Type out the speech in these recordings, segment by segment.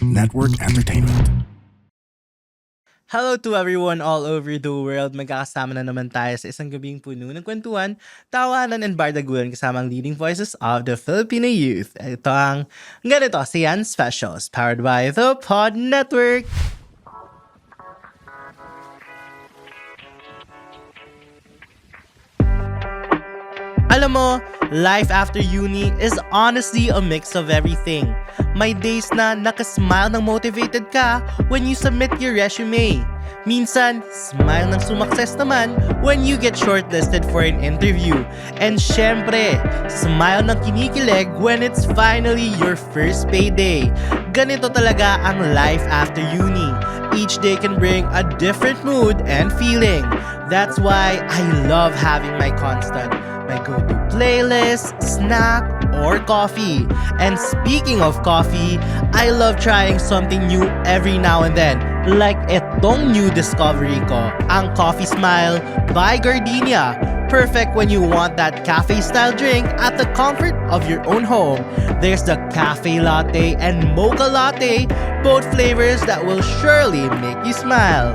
Network Entertainment. Hello to everyone all over the world. Magkakasama na naman tayo sa isang gabing puno ng kwentuhan, tawanan, and bardagulan kasama ang leading voices of the Filipino youth. Ito ang ganito, si Yan Specials, powered by the Pod Network. Alam mo, life after uni is honestly a mix of everything. May days na nakasmile ng motivated ka when you submit your resume. Minsan, smile ng sumakses naman when you get shortlisted for an interview. And syempre, smile ng kinikilig when it's finally your first payday. Ganito talaga ang life after uni. Each day can bring a different mood and feeling. That's why I love having my constant, my go-to playlist, snack, or coffee. And speaking of coffee, I love trying something new every now and then. Like itong new discovery ko, ang Coffee Smile by Gardenia. Perfect when you want that cafe-style drink at the comfort of your own home. There's the cafe latte and mocha latte, both flavors that will surely make you smile.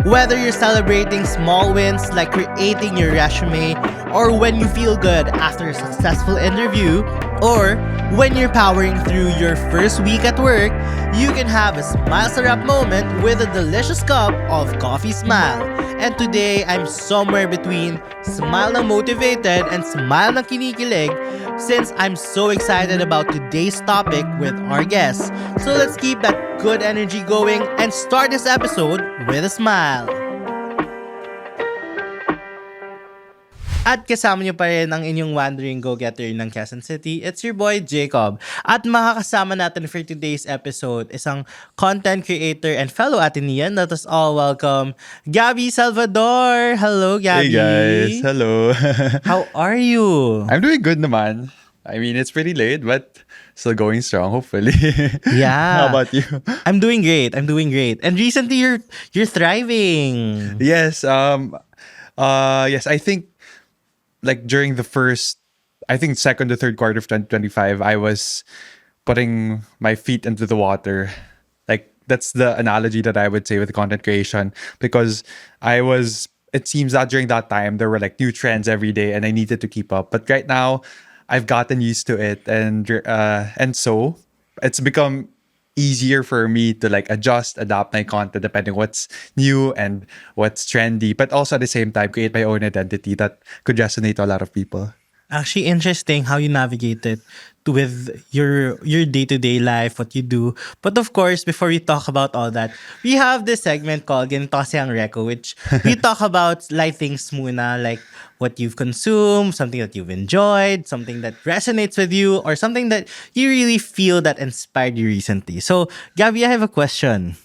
Whether you're celebrating small wins like creating your resume, or when you feel good after a successful interview, or when you're powering through your first week at work, you can have a smile sarap moment with a delicious cup of Coffee Smile. And today, I'm somewhere between smile ng motivated and smile ng kinikilig since I'm so excited about today's topic with our guests. So let's keep that good energy going and start this episode with a smile. At kasama niyo pa rin ang inyong wandering go-getter ng Quezon City. It's your boy, Jacob. At makakasama natin for today's episode isang content creator and fellow Atenean. Let us all welcome Gabby Salvador. Hello, Gabby. Hey guys, hello. How are you? I'm doing good naman. I mean, it's pretty late, but still going strong, hopefully. Yeah. How about you? I'm doing great. And recently you're thriving. Yes, yes, I think like during the second to third quarter of 2025, I was putting my feet into the water. Like that's the analogy that I would say with content creation, because it seems that during that time there were like new trends every day and I needed to keep up. But right now I've gotten used to it, and so it's become easier for me to like adapt my content depending what's new and what's trendy, but also at the same time create my own identity that could resonate to a lot of people. Actually, interesting how you navigate it with your day-to-day life, what you do. But of course, before we talk about all that, we have this segment called Ganito Kasi Ang Reco, which we talk about light things muna, like what you've consumed, something that you've enjoyed, something that resonates with you, or something that you really feel that inspired you recently. So, Gabby, I have a question.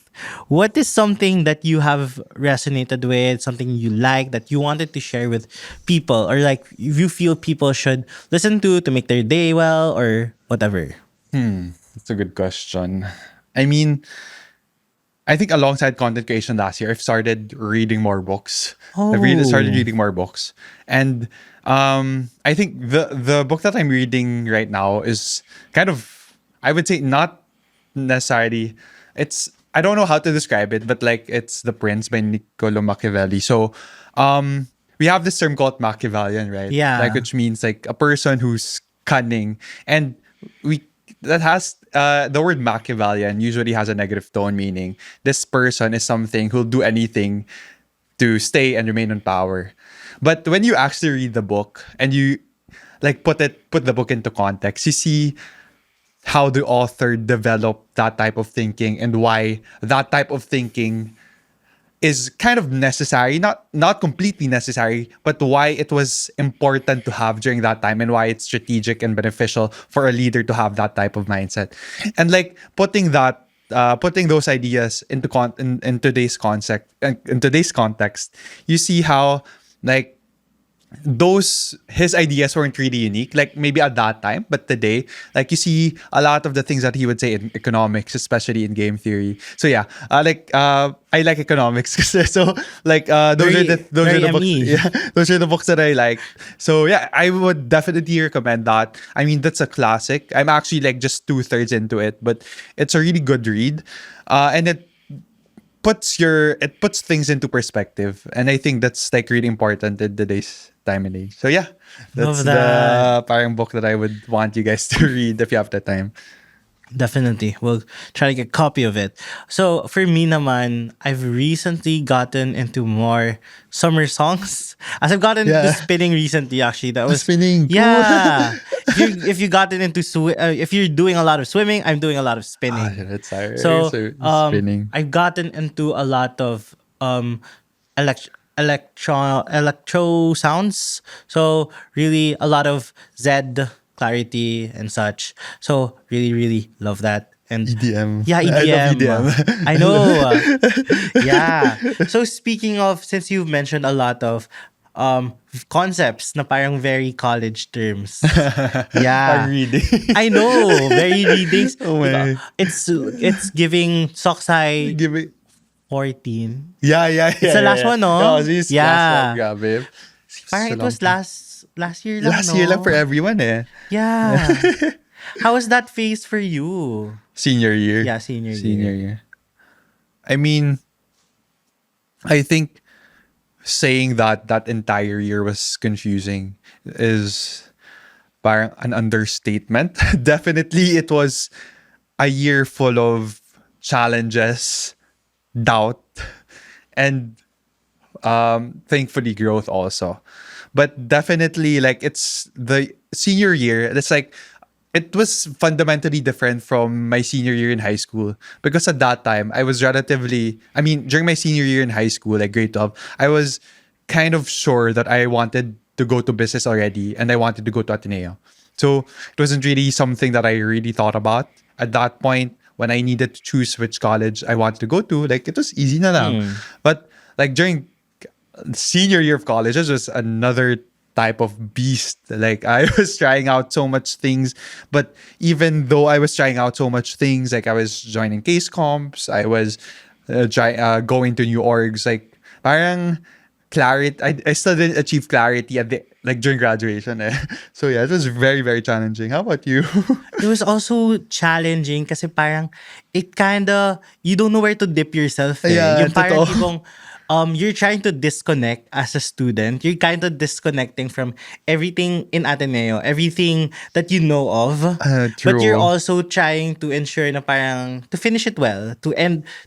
What is something that you have resonated with, something you like that you wanted to share with people, or like you feel people should listen to make their day well, or whatever? That's a good question. I mean, I think alongside content creation last year, I've started reading more books. Started reading more books. And I think the book that I'm reading right now is kind of, I would say, not necessarily, I don't know how to describe it, but like it's The Prince by Niccolo Machiavelli. So we have this term called Machiavellian, right? Yeah. Like, which means like a person who's cunning. And the word Machiavellian usually has a negative tone, meaning this person is something who'll do anything to stay and remain in power. But when you actually read the book and you like put the book into context, you see how the author developed that type of thinking and why that type of thinking is kind of necessary, not completely necessary, but why it was important to have during that time and why it's strategic and beneficial for a leader to have that type of mindset. And like putting those ideas in today's context, you see how like those his ideas weren't really unique, like maybe at that time, but today, like you see a lot of the things that he would say in economics, especially in game theory. So yeah, I like economics. So like those are Very the books. ME. Yeah, those are the books that I like. So yeah, I would definitely recommend that. I mean, that's a classic. I'm actually like just 2/3 into it, but it's a really good read, and it puts things into perspective, and I think that's like really important in today's time and age. So yeah, that's Love that. the parang book that I would want you guys to read if you have the time. Definitely. We'll try to get a copy of it. So for me naman, I've recently gotten into more summer songs. As I've gotten into Yeah. spinning recently, actually. That was Spinning, cool. Yeah. If you gotten into if you're doing a lot of swimming, I'm doing a lot of spinning. That's alright. So So spinning. I've gotten into a lot of electro sounds. So really a lot of Zed clarity and such. So really really love that. And EDM. yeah, I love EDM. EDM. I know. Yeah. So speaking of, since you've mentioned a lot of concepts na parang very college terms. Yeah. I'm reading. I know, very readings. Oh my. It's giving Soksai Give it. 14. Yeah. It's the last one, no? Yeah, this Yeah. last one, grabe. Parang So it was long. last year lang, Last no? year lang for everyone eh. Yeah. How was that phase for you? Senior year. Yeah, senior Senior year. year. I mean, I think saying that entire year was confusing is parang an understatement. Definitely, it was a year full of challenges, doubt, and thankfully growth also. But definitely, like it's the senior year. It's like it was fundamentally different from my senior year in high school because at that time I was relatively. I mean, during my senior year in high school, like grade 12, I was kind of sure that I wanted to go to business already and I wanted to go to Ateneo. So it wasn't really something that I really thought about at that point when I needed to choose which college I wanted to go to. Like it was easy na lang. But like during senior year of college, this was another type of beast. Like I was trying out so much things, but even though I was trying out so much things, like I was joining case comps, I was going to new orgs, like parang clarity. I still didn't achieve clarity at the like during graduation. Eh. So yeah, it was very very challenging. How about you? It was also challenging kasi parang it kinda, you don't know where to dip yourself eh. Yeah, Yung parang totoo. tipong, you're trying to disconnect as a student. You're kind of disconnecting from everything in Ateneo, everything that you know of. But you're True. also trying to ensure na parang to finish it well, to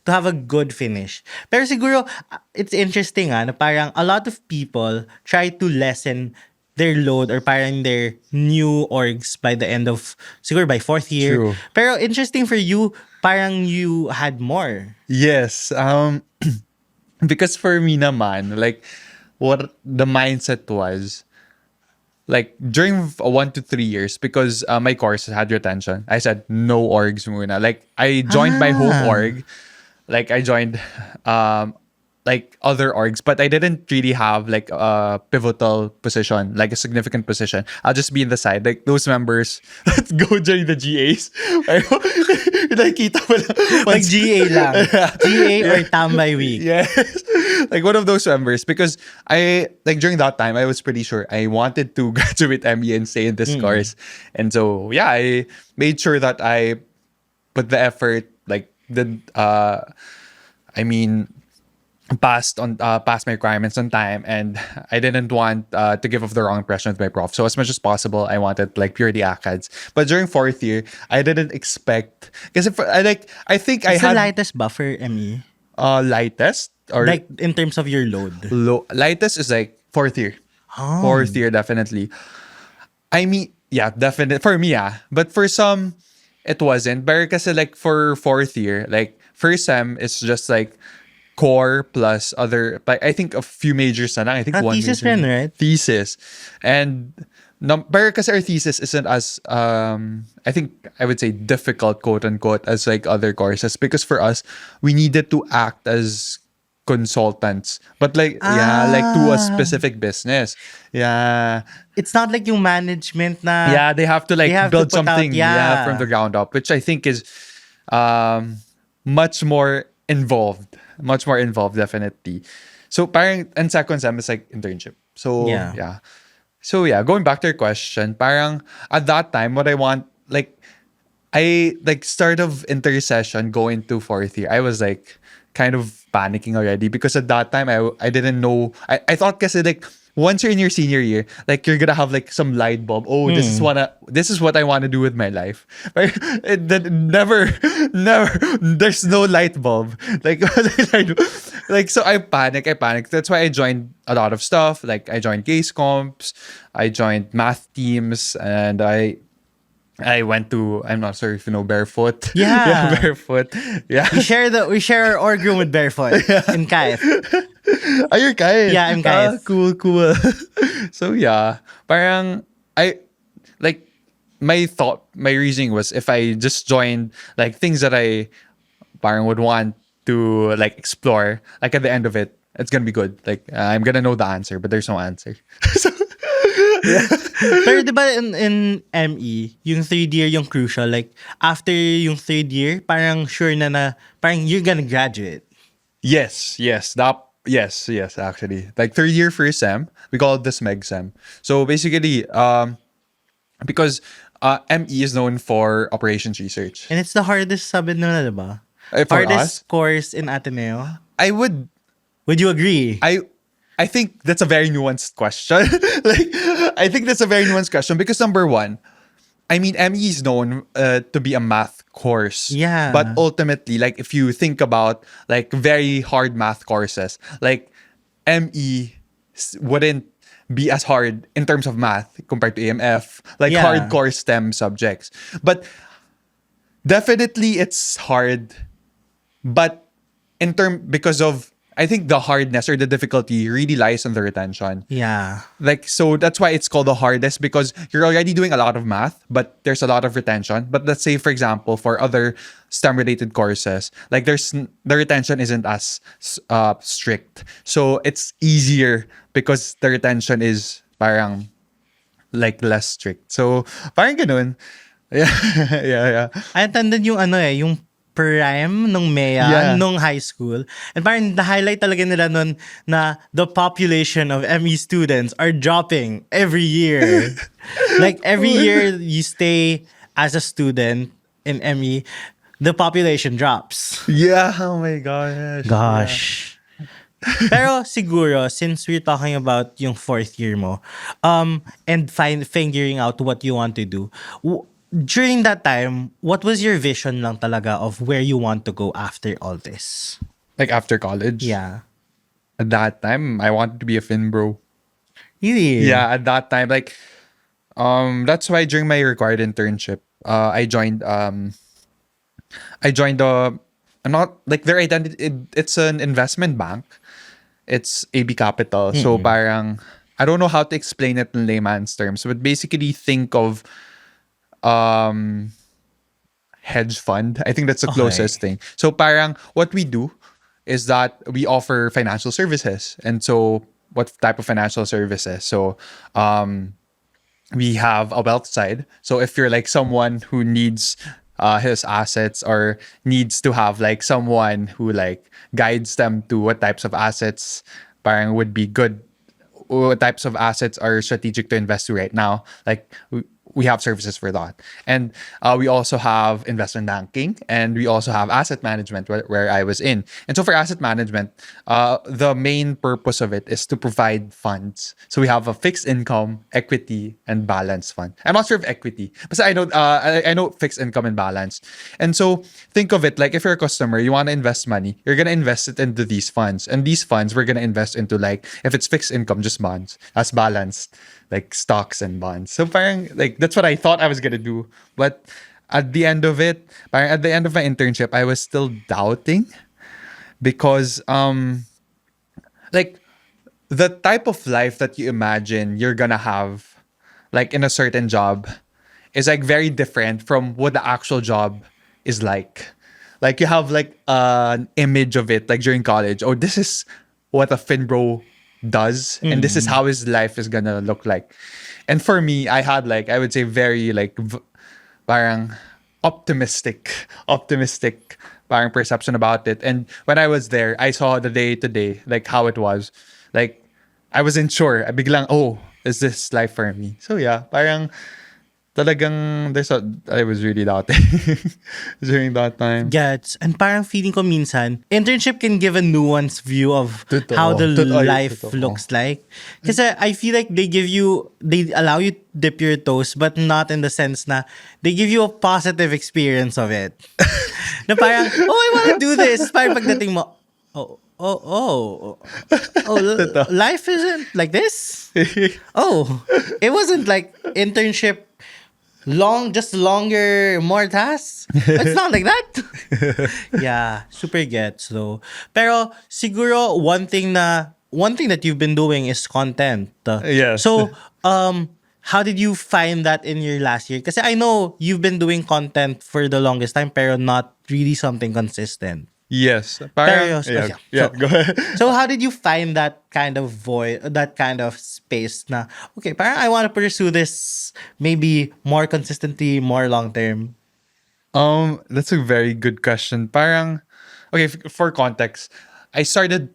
have a good finish. Pero siguro, it's interesting na parang a lot of people try to lessen their load or parang their new orgs by the end of, siguro by fourth year. True. Pero interesting for you, parang you had more. Yes. Because for me naman, like what the mindset was, like during 1 to 3 years, because my course had retention, I said no orgs muna. Like I joined my home org, like I joined like other orgs, but I didn't really have like a pivotal position, like a significant position. I'll just be in the side, like those members that go during the GAs. Nakikita mo lang Like once- GA lang. GA or tambay week. Yes. Like one of those members, because I like during that time I was pretty sure I wanted to graduate ME and stay in this course. And so yeah, I made sure that I put the effort, like I mean passed my requirements on time, and I didn't want to give off the wrong impression with my prof. So as much as possible, I wanted like purely ACADS. But during fourth year, I didn't expect, because I think I It's the had lightest buffer, ME. lightest or Like in terms of your load. lightest is like fourth year. Fourth year, definitely. I mean, yeah, definitely for me, yeah. But for some, it wasn't. But kasi like for fourth year, like first sem is just like core plus other, like I think a few majors na lang. I think one Thesis major. rin, right? Thesis. And pero kasi our thesis isn't as I think I would say difficult, quote unquote, as like other courses, because for us we needed to act as consultants, but like yeah, like to a specific business. Yeah, It's not like yung management na yeah, they have to they like have to build put out, something, yeah, from the yeah. ground up, which I think is um much more involved, definitely. So parang and second sem is like internship. So Yeah. yeah. So yeah, going back to your question, parang at that time, what I want, like I like start of intersession going to fourth year, I was like kind of panicking already because at that time I didn't know. I thought kasi like once you're in your senior year, like you're gonna have like some light bulb. Oh, this is what I want to do with my life. But never there's no light bulb. Like like so I panicked. That's why I joined a lot of stuff. Like I joined case comps, I joined math teams, and I went to, I'm not sure if you know Barefoot. Yeah, Yeah. Barefoot. Yeah. We share our org room with Barefoot in Kaif. Are you guys? Yeah, I'm Kaif. Cool. So yeah, parang I like my reasoning was if I just joined like things that I parang would want to like explore, like at the end of it, it's gonna be good. Like I'm gonna know the answer, but there's no answer. So, Pero di ba in ME, yung third year yung crucial. Like, after yung third year, parang sure na parang you're gonna graduate. Yes, actually. Like third year first sem, we call it the SMEG sem. So basically, because ME is known for operations research. And it's the hardest subject na, di ba? For us, Hardest course in Ateneo. I would Would you agree? I think that's a very nuanced question. Like I think that's a very nuanced question because number one, I mean, ME is known to be a math course. Yeah. But ultimately, like if you think about like very hard math courses, like ME wouldn't be as hard in terms of math compared to AMF, like Yeah. hardcore STEM subjects. But definitely it's hard. But because of I think the hardness or the difficulty really lies on the retention. Yeah. Like so that's why it's called the hardest because you're already doing a lot of math but there's a lot of retention. But let's say for example for other STEM related courses, like the retention isn't as strict, so it's easier because the retention is parang like less strict. So parang ganun. Yeah. Yeah. I attended yung yung prime nung MEA, Yeah. nung high school. And parang the-highlight talaga nila nun na the population of ME students are dropping every year. Like every year you stay as a student in ME, the population drops. Yeah, oh my gosh. Gosh. Pero siguro, since we're talking about yung fourth year mo, and figuring out what you want to do, during that time, what was your vision lang talaga of where you want to go after all this? Like after college. Yeah. At that time, I wanted to be a Finbro. Really? Yeah, at that time, like, that's why during my required internship, I joined the, I'm not like their identity. It's an investment bank. It's AB Capital. So parang I don't know how to explain it in layman's terms, but basically think of hedge fund. I think that's the closest thing. So parang what we do is that we offer financial services. And so what type of financial services? So we have a wealth side. So if you're like someone who needs his assets or needs to have like someone who like guides them to what types of assets parang would be good, what types of assets are strategic to invest to right now, like we have services for that. And we also have investment banking and we also have asset management where I was in. And so for asset management, the main purpose of it is to provide funds. So we have a fixed income, equity, and balance fund. I'm not sure of equity, but I know I know fixed income and balance. And so think of it like if you're a customer, you want to invest money, you're gonna invest it into these funds. And these funds we're gonna invest into like if it's fixed income, just bonds. As balanced, like stocks and bonds. So parang like that's what I thought I was gonna do. But at the end of it, parang at the end of my internship, I was still doubting because like the type of life that you imagine you're gonna have like in a certain job is like very different from what the actual job is like. Like you have like an image of it like during college. Oh, this is what a Finbro does, and this is how his life is gonna look like. And for me, I had like I would say very like parang optimistic parang perception about it. And when I was there, I saw the day to day, like how it was. Like I wasn't sure. Biglang, oh, is this life for me? So yeah, parang talagang I was really doubting during that time. Gets. And parang feeling ko minsan, internship can give a nuanced view of Totoo. how the Ay, life totoo. looks like. Kasi I feel like they allow you to dip your toes, but not in the sense na they give you a positive experience of it. Na parang, oh, I want to do this. Parang pagdating mo, life isn't like this? Oh, it wasn't like internship just longer, more tasks. It's not like that. Yeah, super gets though. Pero siguro one thing that you've been doing is content. Yes. So, how did you find that in your last year? Kasi I know you've been doing content for the longest time, pero not really something consistent. Yes. Pero, Yeah, go ahead. So how did you find that kind of void, that kind of space na, okay, parang I want to pursue this maybe more consistently, more long term? That's a very good question. Parang, okay, for context, I had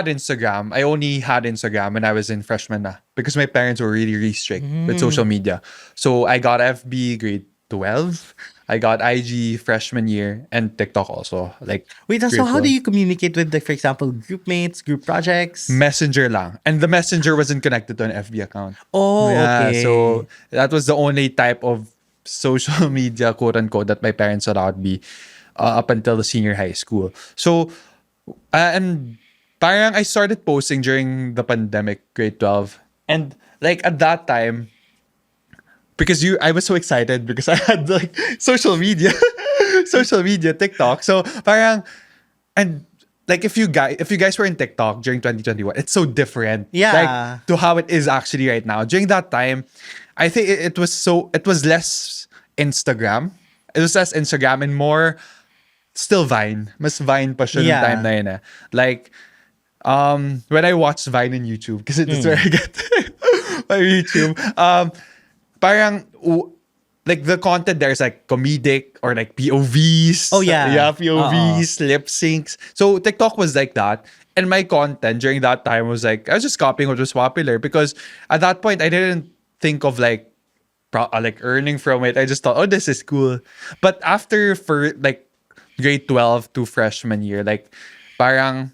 Instagram. I only had Instagram when I was in freshman na because my parents were really, really strict with social media. So I got FB grade 12. I got IG freshman year and TikTok also. Like Wait, so grade how 12. do you communicate with, like, for example, group mates, group projects? Messenger lang. And the messenger wasn't connected to an FB account. Oh, Yeah, okay. so that was the only type of social media, quote unquote, that my parents allowed me up until the senior high school. So, and parang I started posting during the pandemic, grade 12. And like at that time, because I was so excited because I had like social media, TikTok. So parang, and like if you guys were in TikTok during 2021, it's so different. Yeah. Like to how it is actually right now. During that time, I think it was less Instagram. It was less Instagram and more still Vine. Mas Vine pa siya nung Yeah. time na yun eh. Like, when I watched Vine on YouTube, because it's where I get my YouTube, parang, like the content there is like comedic or like POVs. Oh, yeah. Yeah, POVs, lip syncs. So TikTok was like that. And my content during that time was like, I was just copying what was popular because at that point, I didn't think of like earning from it. I just thought, oh, this is cool. But after for like grade 12 to freshman year, like parang,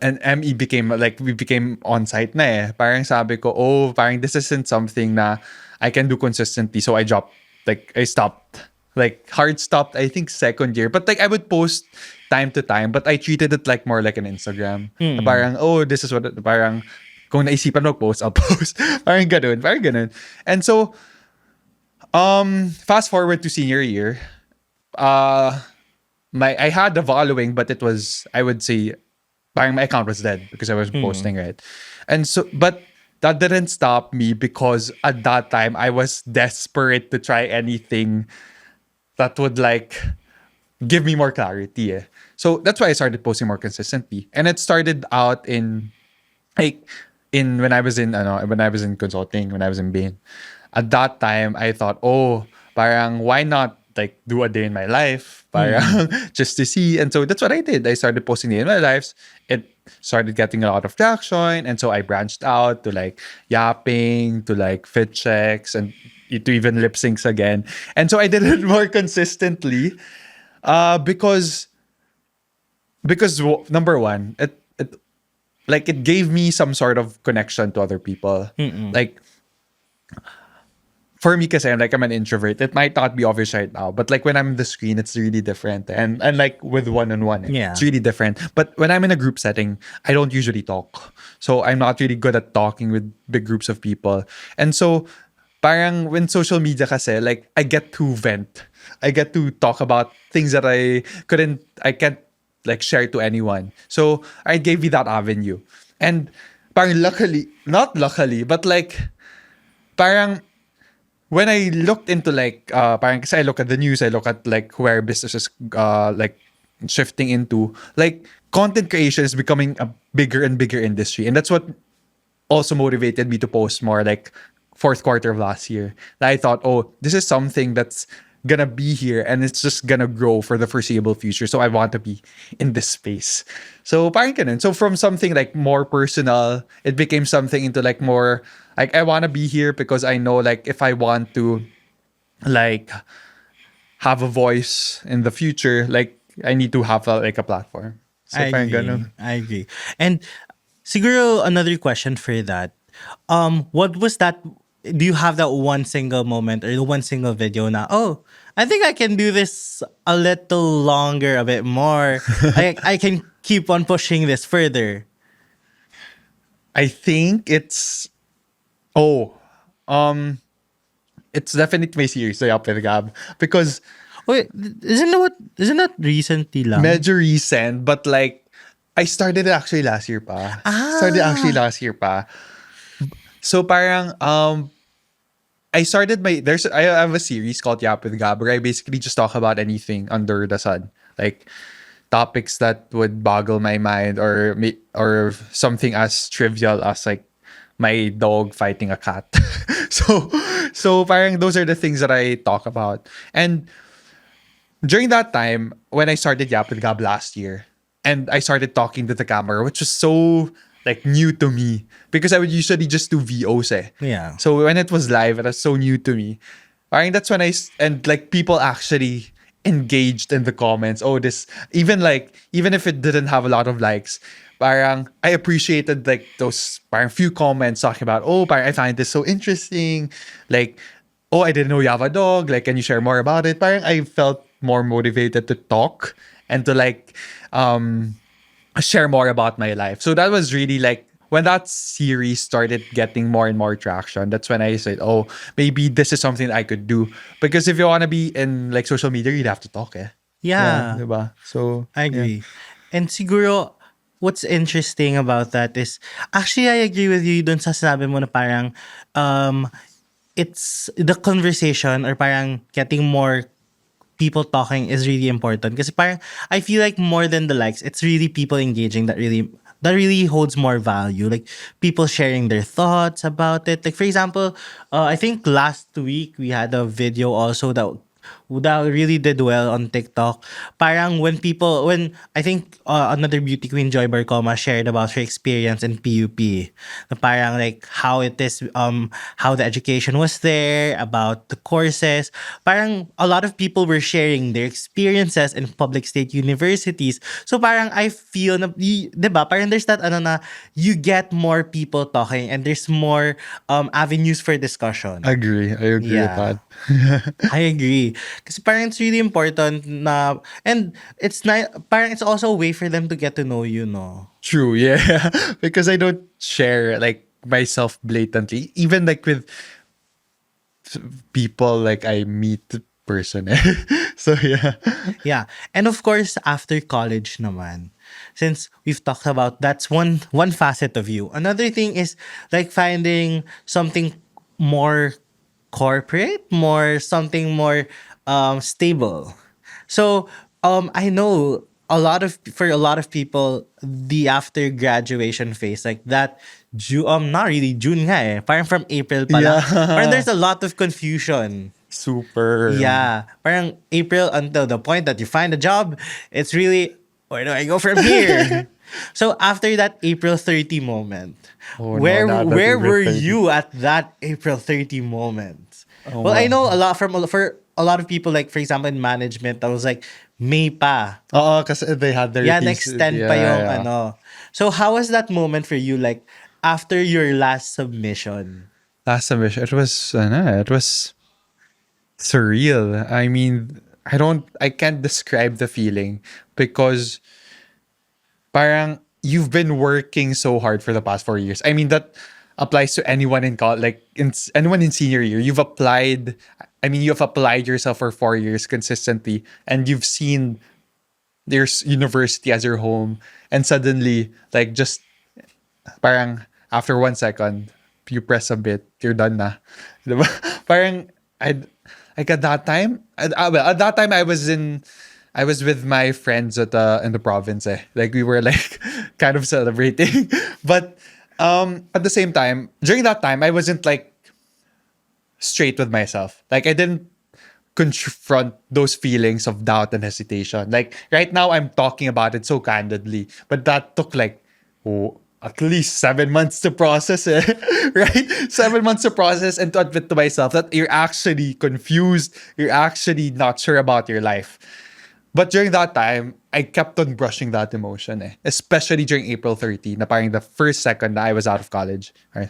and ME became like, we became on-site na eh. Parang sabi ko, oh, parang this isn't something na I can do consistently. So I dropped, like I stopped. Like hard stopped, I think second year. But like I would post time to time, but I treated it like more like an Instagram. Na parang, oh, this is what, parang kung naisipan mo post, I'll post. Parang ganun. And so, fast forward to senior year, I had the following, but it was, I would say, parang my account was dead because I was posting, right? And so, but that didn't stop me because at that time I was desperate to try anything that would like give me more clarity. Eh. So that's why I started posting more consistently. And it started out in like when I was in consulting, when I was in Bain. At that time I thought, oh, parang why not like do a day in my life? Parang just to see. And so that's what I did. I started posting day in my lives. It started getting a lot of traction. And so I branched out to like yapping, to like fit checks, and to even lip syncs again. And so I did it more consistently because number one, it gave me some sort of connection to other people. Like for me, kasi I'm an introvert. It might not be obvious right now, but like when I'm on the screen, it's really different. And like with one-on-one, Yeah. it's really different. But when I'm in a group setting, I don't usually talk. So I'm not really good at talking with big groups of people. And so parang when social media kasi, like I get to vent. I get to talk about things that I can't like share to anyone. So I gave you that avenue. And parang not luckily, but like parang when I looked into like parang kasi I look at the news, I look at like where businesses like shifting into, like content creation is becoming a bigger and bigger industry. And that's what also motivated me to post more like fourth quarter of last year. That I thought, oh, this is something that's gonna be here and it's just gonna grow for the foreseeable future. So I want to be in this space. So parang ganun. So from something like more personal, it became something into like more like I wanna be here because I know like if I want to like have a voice in the future, like I need to have like a platform. So I parang agree. ganun. I agree. And siguro another question for that. What was that? Do you have that one single moment or the one single video na, oh, I think I can do this a little longer, a bit more. I can keep on pushing this further. I think oh um it's definitely my series, the Up with Gab, because Wait, isn't that recently lang? medyo recent, but like I started it actually last year pa. Started actually Ah, last year pa. So parang I started I have a series called Yap with Gab where I basically just talk about anything under the sun. Like topics that would boggle my mind or something as trivial as like my dog fighting a cat. so parang those are the things that I talk about. And during that time, when I started Yap with Gab last year, and I started talking to the camera, which was so like new to me because I would usually just do VOs eh. yeah. So when it was live, it was so new to me. I think that's when and like people actually engaged in the comments. Oh, this even if it didn't have a lot of likes, parang I appreciated like those parang few comments talking about, oh, parang I find this so interesting. Like, oh, I didn't know you have a dog. Like, can you share more about it? Parang I felt more motivated to talk and to like share more about my life. So that was really like when that series started getting more and more traction, that's when I said, oh, maybe this is something I could do. Because if you want to be in like social media, you'd have to talk, eh? Yeah, Yeah. diba? So, I yeah. agree. And siguro, what's interesting about that is, actually, I agree with you dun sa sinabi mo na parang, um, it's the conversation or parang getting more people talking is really important. Kasi parang, I feel like more than the likes, it's really people engaging that really holds more value. Like people sharing their thoughts about it. Like for example, I think last week we had a video also that really did well on TikTok. Parang when I think another beauty queen Joy Barcoma shared about her experience in PUP. Na parang like how it is how the education was there, about the courses. Parang a lot of people were sharing their experiences in public state universities. So parang I feel na 'di ba? Parang there's that ano na you get more people talking and there's more avenues for discussion. I agree with Yeah. that. I agree. Kasi parang it's really important na, and it's not, parang it's also a way for them to get to know you, no? True, yeah. Because I don't share like myself blatantly, even like with people like I meet person. Eh. So yeah. Yeah. And of course, after college naman, since we've talked about that's one facet of you. Another thing is like finding something more corporate, more something more stable. So I know for a lot of people the after graduation phase like that not really June nga eh. Parang from April pa lang. Parang Yeah. there's a lot of confusion. Super. Yeah. Parang April until the point that you find a job, it's really, where do I go from here? So after that April 30 moment, Oh no, not that where April were 30. you at that April 30 moment? Oh Well, I wow. know a lot for a lot of people, like for example in management, I was like, May pa. Oo, kasi they had their Yeah, thesis. extend pa Yeah, yung yeah. ano. So how was that moment for you, like after your last submission? Last submission, it was surreal. I mean, I can't describe the feeling because parang you've been working so hard for the past 4 years. I mean, that applies to anyone in college, like anyone in senior year. You've applied yourself for 4 years consistently, and you've seen there's university as your home, and suddenly, like just parang after 1 second, you press a bit, you're done na. Diba? Parang I like at that time. Well, at that time I was with my friends at in the province. Like we were like kind of celebrating, but at the same time during that time I wasn't like straight with myself. Like I didn't confront those feelings of doubt and hesitation. Like right now, I'm talking about it so candidly, but that took like at least 7 months to process it, right? 7 months to process and to admit to myself that you're actually confused, you're actually not sure about your life. But during that time, I kept on brushing that emotion, especially during April 30, na parang the first second na I was out of college. Right?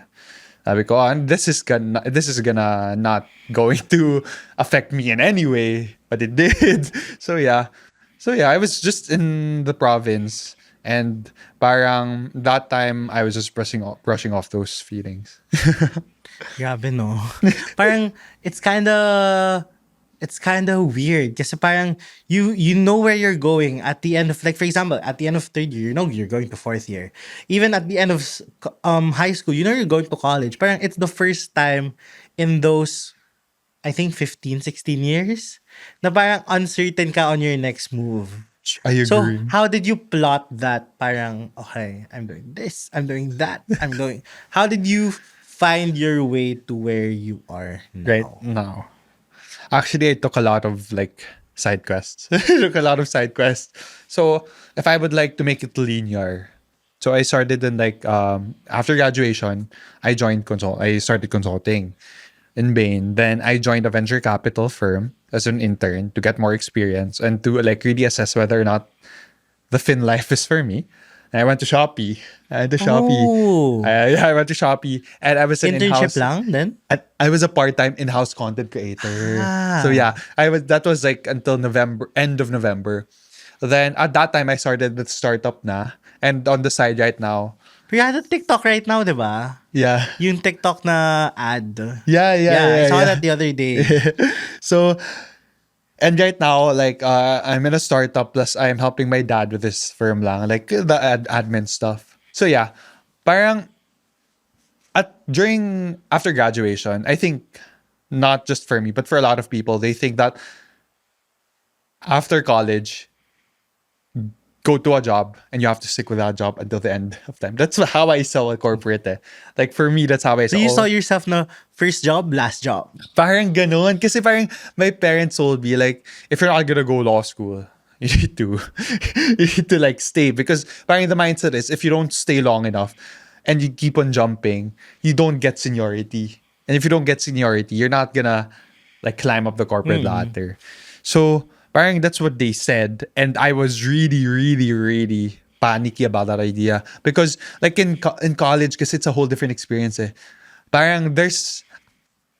Sabi ko, this is gonna not going to affect me in any way, but it did. So yeah, I was just in the province, and parang that time I was just brushing off those feelings. Grabe, no? Parang, it's kinda weird kasi parang you know where you're going at the end of, like, for example, at the end of third year, you know you're going to fourth year. Even at the end of high school, you know you're going to college. Parang it's the first time in those, I think, 15, 16 years na parang uncertain ka on your next move. I So, agree. how did you plot that? Parang, okay, I'm doing this, I'm doing that, I'm doing. How did you find your way to where you are Right now? now. Actually, I took a lot of like side quests. I took a lot of side quests. So if I would like to make it linear, so I started in like after graduation, I started consulting in Bain. Then I joined a venture capital firm as an intern to get more experience and to like really assess whether or not the Fin life is for me. And I went to Shopee. I went to Shopee. Oh, I went to Shopee and I was an internship in-house. lang then? I was a part-time in-house content creator. So Ah. yeah, I was that was like until November, end of November. Then at that time I started with startup na. And on the side right now, Pero you had a TikTok right now, di ba? yeah. Yung TikTok na ad. Yeah, I saw yeah. that the other day. So and right now, like I'm in a startup plus I'm helping my dad with this firm lang, like the admin stuff. So yeah, parang during after graduation, I think not just for me, but for a lot of people, they think that after college, go to a job and you have to stick with that job until the end of time. That's how I saw a corporate. Like for me, that's how I So saw. you saw yourself na first job, last job. Parang ganun. Kasi parang my parents told me like, if you're not gonna go law school, you need to, you need to like stay. Because parang the mindset is if you don't stay long enough and you keep on jumping, you don't get seniority. And if you don't get seniority, you're not gonna like climb up the corporate ladder. So parang that's what they said. And I was really, really, really panicky about that idea. Because like in college, because it's a whole different experience. Parang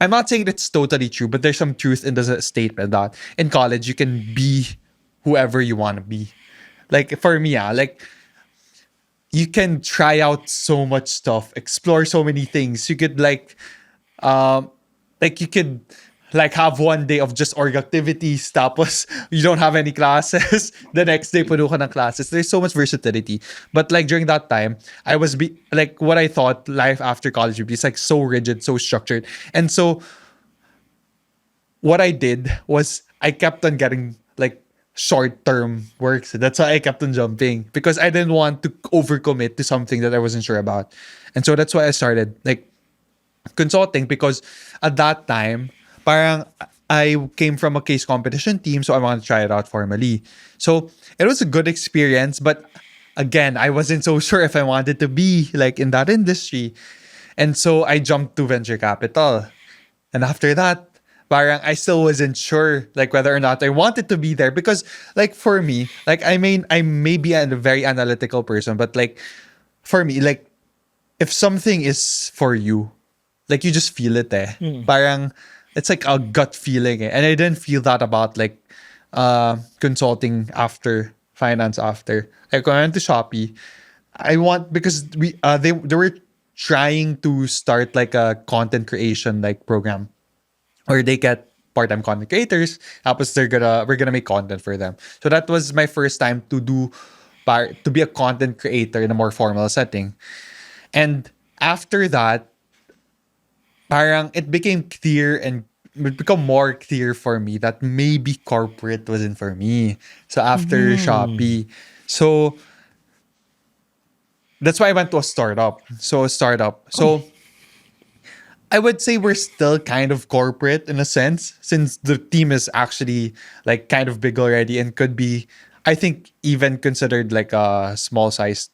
I'm not saying it's totally true, but there's some truth in the statement that in college you can be whoever you want to be. Like for me, like you can try out so much stuff, explore so many things. You could like you could like have one day of just org activities tapos you don't have any classes. The next day puno ka ng classes. There's so much versatility. But like during that time, I was like what I thought life after college would be. It's like so rigid, so structured. And so what I did was I kept on getting like short-term works. That's why I kept on jumping because I didn't want to overcommit to something that I wasn't sure about. And so that's why I started like consulting because at that time, parang I came from a case competition team, so I wanted to try it out formally. So it was a good experience, but again, I wasn't so sure if I wanted to be like in that industry. And so I jumped to venture capital. And after that, parang I still wasn't sure like whether or not I wanted to be there because like for me, like I may be a very analytical person, but like for me, like if something is for you, like you just feel it Parang it's like a gut feeling And I didn't feel that about like consulting after finance after. Like when I went to Shopee, I want because they were trying to start like a content creation like program where they get part-time content creators. Tapos we're gonna make content for them. So that was my first time to be a content creator in a more formal setting. And after that, parang it became clear and it become more clear for me that maybe corporate wasn't for me. So after Mhm. Shopee, so that's why I went to a startup. So a startup. Oh. So I would say we're still kind of corporate in a sense, since the team is actually like kind of big already and could be, I think, even considered like a small size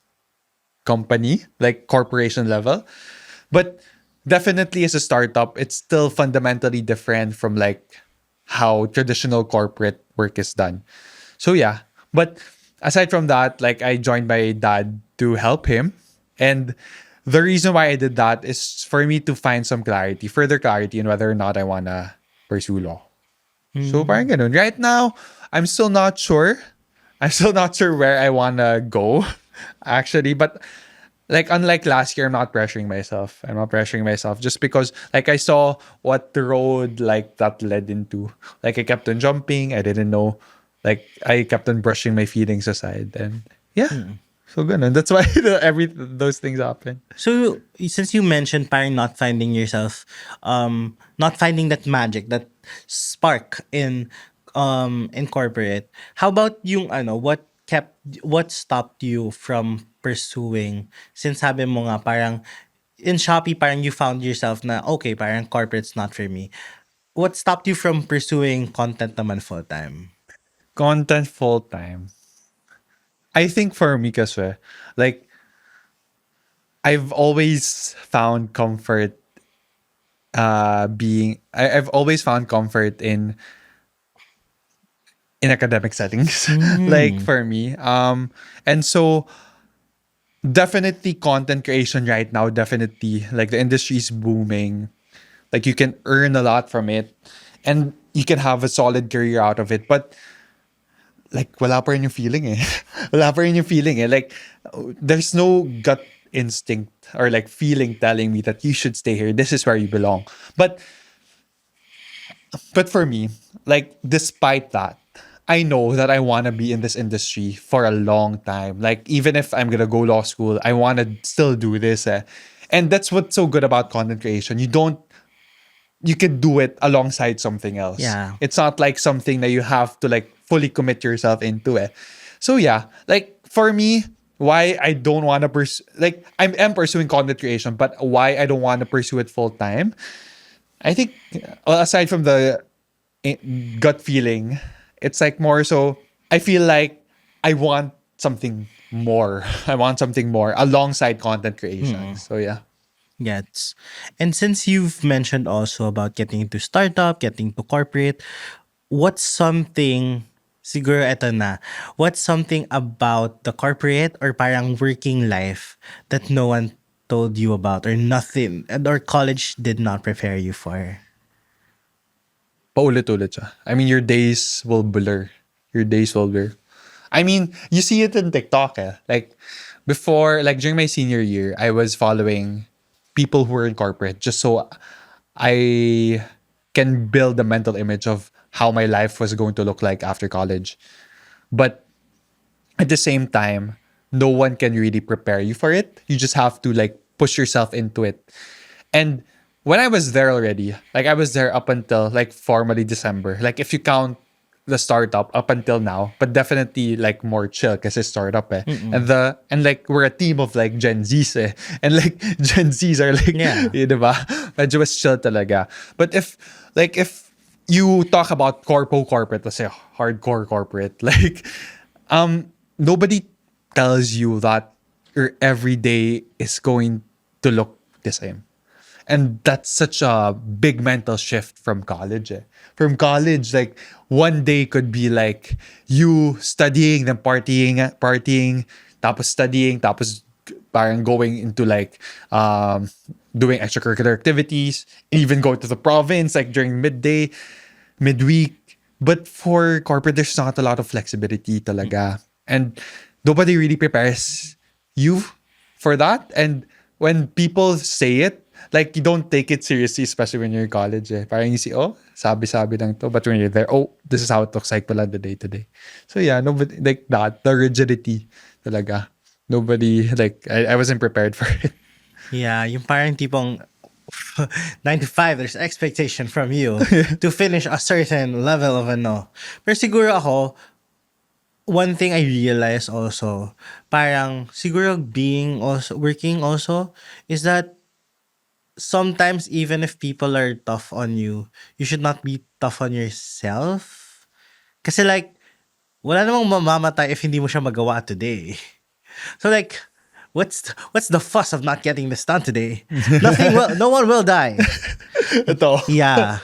company, like corporation level. But definitely as a startup, it's still fundamentally different from like how traditional corporate work is done. So yeah. But aside from that, like I joined my dad to help him. And the reason why I did that is for me to find some clarity, further clarity in whether or not I wanna pursue law. So parang Mm. ganun. Right now, I'm still not sure. I'm still not sure where I wanna go, actually. But like unlike last year, I'm not pressuring myself. I'm not pressuring myself just because like I saw what the road like that led into. Like I kept on jumping. I didn't know. Like I kept on brushing my feelings aside. And yeah. Mm. So good. And that's why those things happen. So since you mentioned parang not finding yourself, not finding that magic, that spark in corporate, how about yung ano, what stopped you from pursuing, since sabi mo nga parang in Shopee parang you found yourself na okay, parang corporate's not for me. What stopped you from pursuing content naman full time? Content full time. I think for me kasi, like I've always found comfort I've always found comfort in academic settings like Hmm. for me and so definitely content creation right now, definitely like the industry is booming, like you can earn a lot from it and you can have a solid career out of it, but like wala pa rin yung feeling eh. Wala pa rin yung feeling eh, like there's no gut instinct or like feeling telling me that you should stay here, this is where you belong. But for me, like despite that, I know that I want to be in this industry for a long time. Like even if I'm gonna go law school, I want to still do this. Eh. And that's what's so good about content creation. You can do it alongside something else. Yeah. It's not like something that you have to like fully commit yourself into it. So yeah, like for me, why I don't want to pursue like am pursuing content creation, but why I don't want to pursue it full time. I think aside from the eh, gut feeling, it's like more so I feel like I want something more. I want something more alongside content creation. Mm. So yeah. Yes. And since you've mentioned also about getting into startup, getting to corporate, what's something, siguro eto na, what's something about the corporate or parang working life that no one told you about, or nothing, or college did not prepare you for? Paulit-ulit siya. I mean, your days will blur. Your days will blur. I mean, you see it in TikTok. Eh. Like before, like during my senior year, I was following people who were in corporate just so I can build a mental image of how my life was going to look like after college. But at the same time, no one can really prepare you for it. You just have to like push yourself into it. And when I was there already, like I was there up until like formally December. Like if you count the startup up until now, but definitely like more chill because it's startup eh. Mm-mm. And like we're a team of like Gen Zs eh. And like Gen Zs are like, Yeah. yun diba? Medyo mas chill talaga. But if you talk about corporate, let's say hardcore corporate, like nobody tells you that your everyday is going to look the same. And that's such a big mental shift from college. Eh. From college, like one day could be like you studying, then partying, tapos studying, tapos parang going into like doing extracurricular activities, even go to the province like during midweek. But for corporate, there's not a lot of flexibility talaga. And nobody really prepares you for that. And when people say it, like you don't take it seriously, especially when you're in college. Eh. Parang you see, oh, sabi-sabi lang to. But when you're there, oh, this is how it looks like pala the day to day. So yeah, nobody like that. The rigidity talaga. Nobody like I wasn't prepared for it. Yeah, yung parang tipong 9 to 5, there's expectation from you to finish a certain level of ano. Pero siguro ako, one thing I realized also, parang siguro being also, working also, is that sometimes even if people are tough on you, you should not be tough on yourself. Kasi like, wala namang mamamatay if hindi mo siya magawa today. So like, what's the fuss of not getting this done today? Nothing will, no one will die. Ito. Yeah.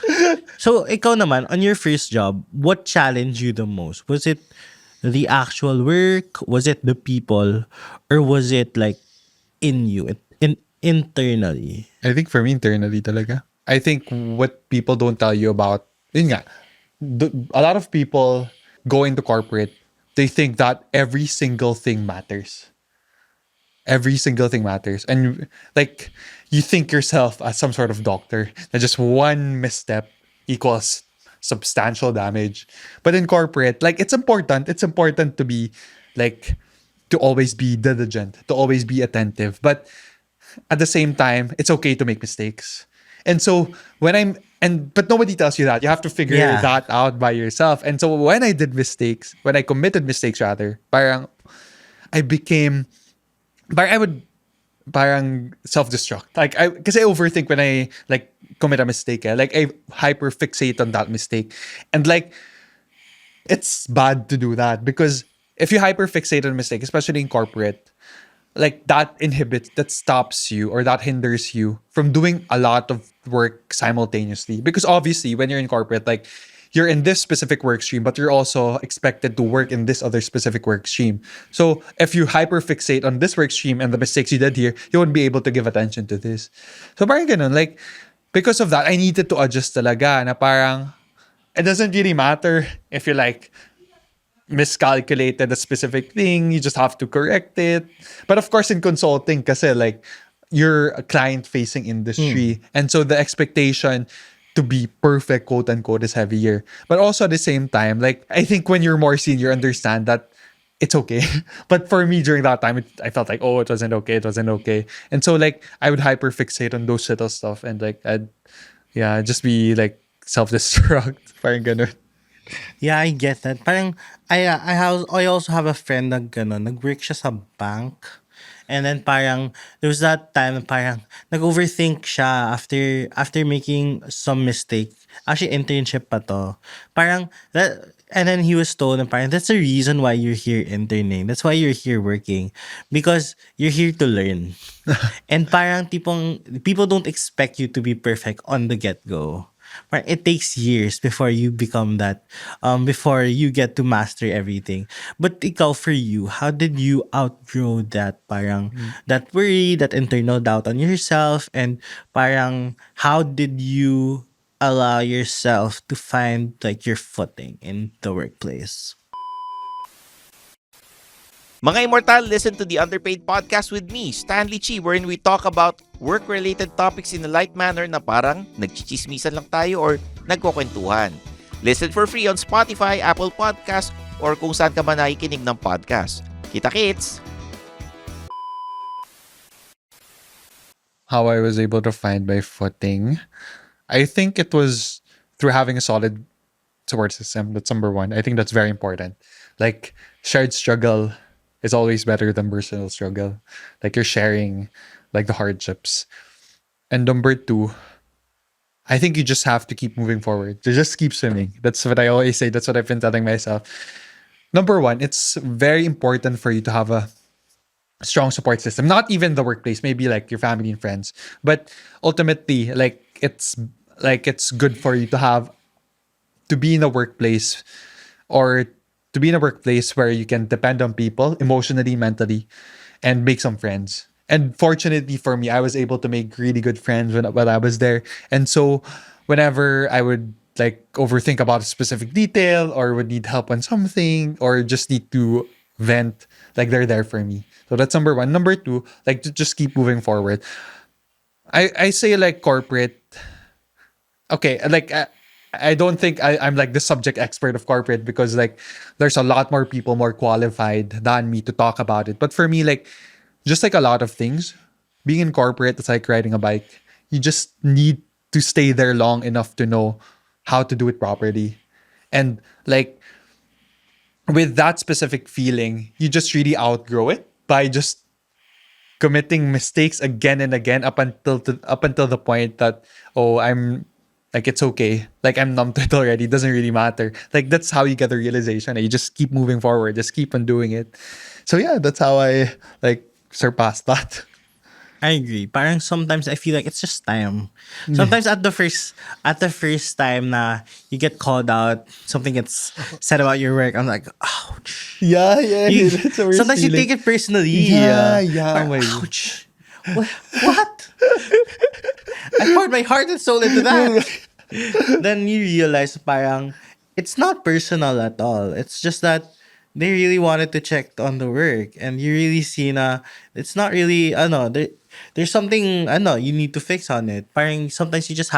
So, ikaw naman, on your first job, what challenged you the most? Was it the actual work? Was it the people? Or was it like in you, internally? I think for me, internally talaga. I think what people don't tell you about, yun nga, a lot of people go into corporate, they think that every single thing matters. Every single thing matters. And like, you think yourself as some sort of doctor that just one misstep equals substantial damage. But in corporate, like, it's important. It's important to be like, to always be diligent, to always be attentive. But at the same time, it's okay to make mistakes. And so but nobody tells you that. You have to figure Yeah. that out by yourself. And so when I did mistakes, when I committed mistakes rather, parang I became, parang I would parang self-destruct. Like because I overthink when I like commit a mistake. Like I hyper fixate on that mistake. And like it's bad to do that because if you hyper fixate on a mistake, especially in corporate, like that stops you or that hinders you from doing a lot of work simultaneously. Because obviously when you're in corporate, like you're in this specific work stream, but you're also expected to work in this other specific work stream. So if you hyper fixate on this work stream and the mistakes you did here, you won't be able to give attention to this. So parang ganun, like because of that, I needed to adjust talaga na parang it doesn't really matter if you like miscalculated a specific thing, you just have to correct it. But of course in consulting kasi like you're a client facing industry and so the expectation to be perfect quote unquote is heavier. But also at the same time, like I think when you're more senior, understand that it's okay. But for me during that time, I felt like, oh, it wasn't okay. It wasn't okay. And so like I would hyper fixate on those little stuff and like I'd just be like self-destruct. Parang ganun. Yeah, I get that. Parang, I also have a friend na gano'n, nag-work siya sa bank. And then parang, there was that time na parang, nag-overthink siya after making some mistake. Actually, internship pa to. Parang, and then he was told na parang, that's the reason why you're here interning. That's why you're here working. Because you're here to learn. And parang tipong, people don't expect you to be perfect on the get-go. Parang it takes years before you become that, before you get to master everything. But ikaw, for you, how did you outgrow that parang, that worry, that internal doubt on yourself, and parang how did you allow yourself to find like your footing in the workplace? Mga Immortal, listen to the Underpaid Podcast with me, Stanley Chi, wherein we talk about work-related topics in a light manner na parang nagchichismisan lang tayo or nagkukwentuhan. Listen for free on Spotify, Apple Podcast, or kung saan ka man nakikinig ng podcast. Kita-kits! How I was able to find my footing, I think it was through having a solid support system. That's number one. I think that's very important. Like shared struggle is always better than personal struggle. Like you're sharing like the hardships. And number two, I think you just have to keep moving forward. To just keep swimming. That's what I always say. That's what I've been telling myself. Number one, it's very important for you to have a strong support system. Not even the workplace, maybe like your family and friends. But ultimately, it's good for you to be in a workplace or to be in a workplace where you can depend on people emotionally, mentally, and make some friends. And fortunately for me, I was able to make really good friends when I was there. And so whenever I would like overthink about a specific detail or would need help on something or just need to vent, like they're there for me. So that's number one. Number two, like to just keep moving forward. I say like corporate. Okay, like I don't think I'm like the subject expert of corporate because like there's a lot more people more qualified than me to talk about it. But for me, like just like a lot of things, being in corporate, it's like riding a bike. You just need to stay there long enough to know how to do it properly. And like with that specific feeling, you just really outgrow it by just committing mistakes again and again up until the point that, oh, I'm like, it's okay, like I'm numb to it already, it doesn't really matter. Like that's how you get the realization, and you just keep moving forward, just keep on doing it. So yeah, that's how I like surpassed that. I agree. Parang sometimes I feel like it's just time. Sometimes at the first time na you get called out, something gets said about your work, I'm like, ouch. Yeah, You- that's the worst sometimes you feeling. take it personally. Yeah, Parang, my- ouch. What? I poured my heart and soul into that. Then you realize parang it's not personal at all. It's just that they really wanted to check on the work, and you really see na it's not really there's something you need to fix on it. Parang sometimes you just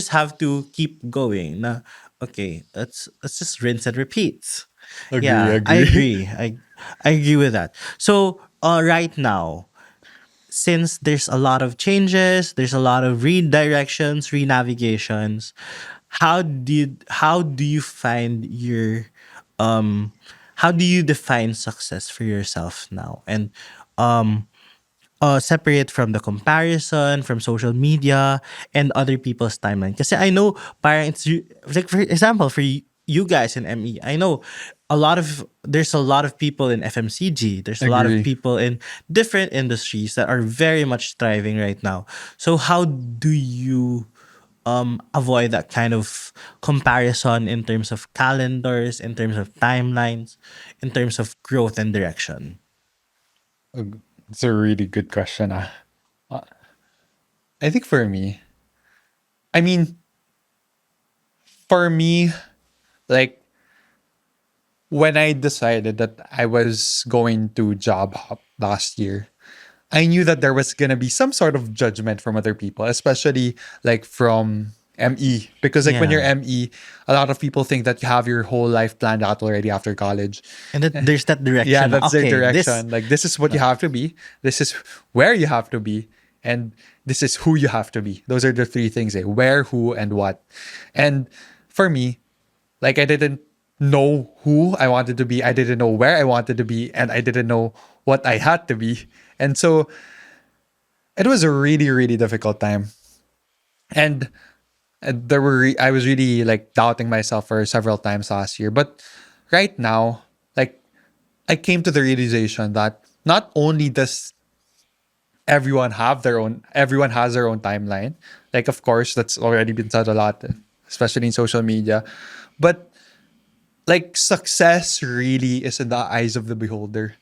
have to keep going na okay, let's just rinse and repeat. Yeah, I agree. I agree with that. So right now, since there's a lot of changes, there's a lot of redirections, renavigations, how do you find your how do you define success for yourself now? And um separate from the comparison from social media and other people's timeline. Because I know parang like for example for you guys in ME, I know there's a lot of people in FMCG. There's a lot of Agree. people in different industries that are very much thriving right now. So how do you avoid that kind of comparison in terms of calendars, in terms of timelines, in terms of growth and direction? It's a really good question. I think for me, I mean, for me, like when I decided that I was going to job hop last year, I knew that there was gonna be some sort of judgment from other people, especially like from ME. Because like when you're Yeah. ME, a lot of people think that you have your whole life planned out already after college. And that there's that direction. Yeah, that's Okay, their this direction. Like this is what you have to be. This is where you have to be. And this is who you have to be. Those are the three things, eh? Where, who, and what. And for me, like I didn't know who I wanted to be. I didn't know where I wanted to be. And I didn't know what I had to be. And so it was a really, really difficult time. And I was really like doubting myself for several times last year. But right now, like I came to the realization that not only does everyone has their own timeline. Like of course that's already been said a lot, especially in social media. But like success really is in the eyes of the beholder.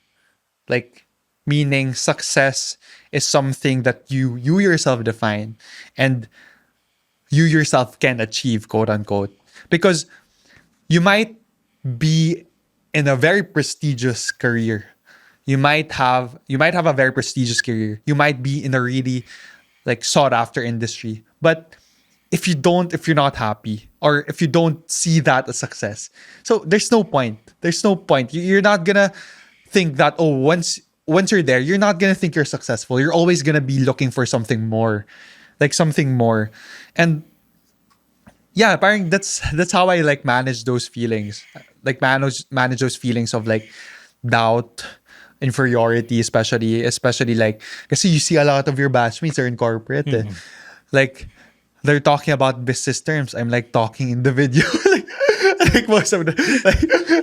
Like meaning success is something that you yourself define and you yourself can achieve, quote unquote. Because you might be in a very prestigious career. You might have a very prestigious career. You might be in a really like sought after industry. But if you're not happy or if you don't see that as success, so there's no point. There's no point. You're not gonna think that, oh, once you're there, you're not gonna think you're successful. You're always gonna be looking for something more. Like something more. And yeah, parang that's how I like manage those feelings. Like manage those feelings of like doubt, inferiority, especially like kasi you see a lot of your batchmates are in corporate. Like they're talking about business terms. I'm like talking in the video. like most of the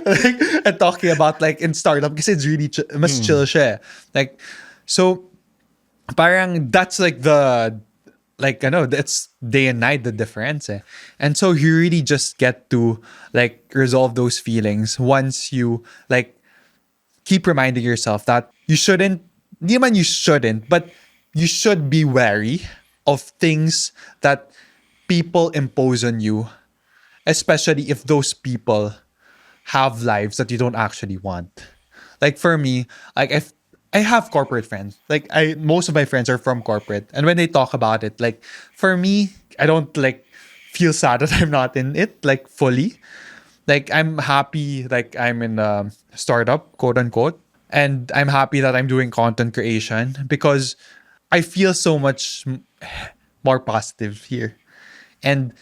like and talking about like in startup because it's really mas chill siya. Like so parang that's like the like I know that's day and night the difference. And so you really just get to like resolve those feelings once you like keep reminding yourself that you shouldn't, di man you shouldn't, but you should be wary of things that people impose on you, especially if those people have lives that you don't actually want. Like for me, like if I have corporate friends, like most of my friends are from corporate, and when they talk about it, like for me, I don't like feel sad that I'm not in it like fully. Like I'm happy like I'm in a startup, quote unquote, and I'm happy that I'm doing content creation because I feel so much more positive here. And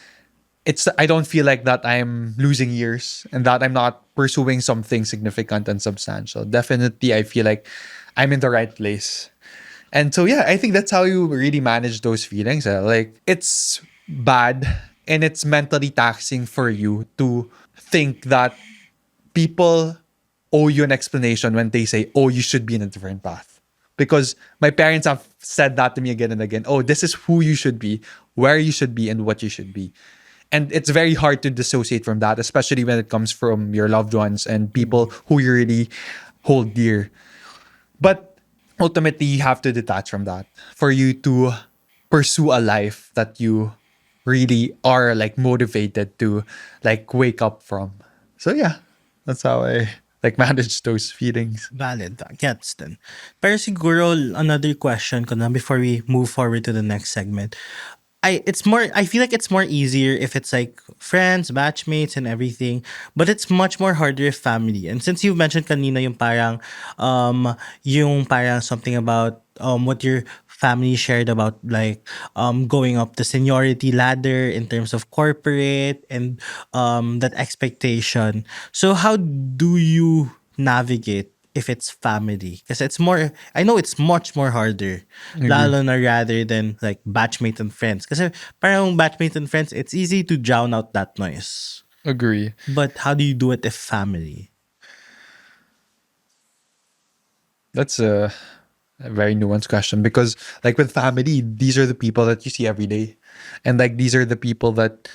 I don't feel like that I'm losing years and that I'm not pursuing something significant and substantial. Definitely I feel like I'm in the right place. And so yeah, I think that's how you really manage those feelings. Like it's bad and it's mentally taxing for you to think that people owe you an explanation when they say, "Oh, you should be in a different path." Because my parents have said that to me again and again. "Oh, this is who you should be, where you should be, and what you should be." And it's very hard to dissociate from that, especially when it comes from your loved ones and people who you really hold dear. But ultimately, you have to detach from that for you to pursue a life that you really are like motivated to like wake up from. So yeah, that's how I like manage those feelings. Valid. Gets then. Pero siguro, another question ko na before we move forward to the next segment. I feel like it's more easier if it's like friends, batchmates and everything, but it's much more harder if family. And since you've mentioned kanina yung parang something about what your family shared about like going up the seniority ladder in terms of corporate and that expectation. So how do you navigate if it's family? Because it's more, I know it's much more harder. Lalo na rather than like batchmates and friends. Kasi parang batchmates and friends, it's easy to drown out that noise. Agree. But how do you do it if family? That's a very nuanced question because like with family, these are the people that you see every day. And like these are the people that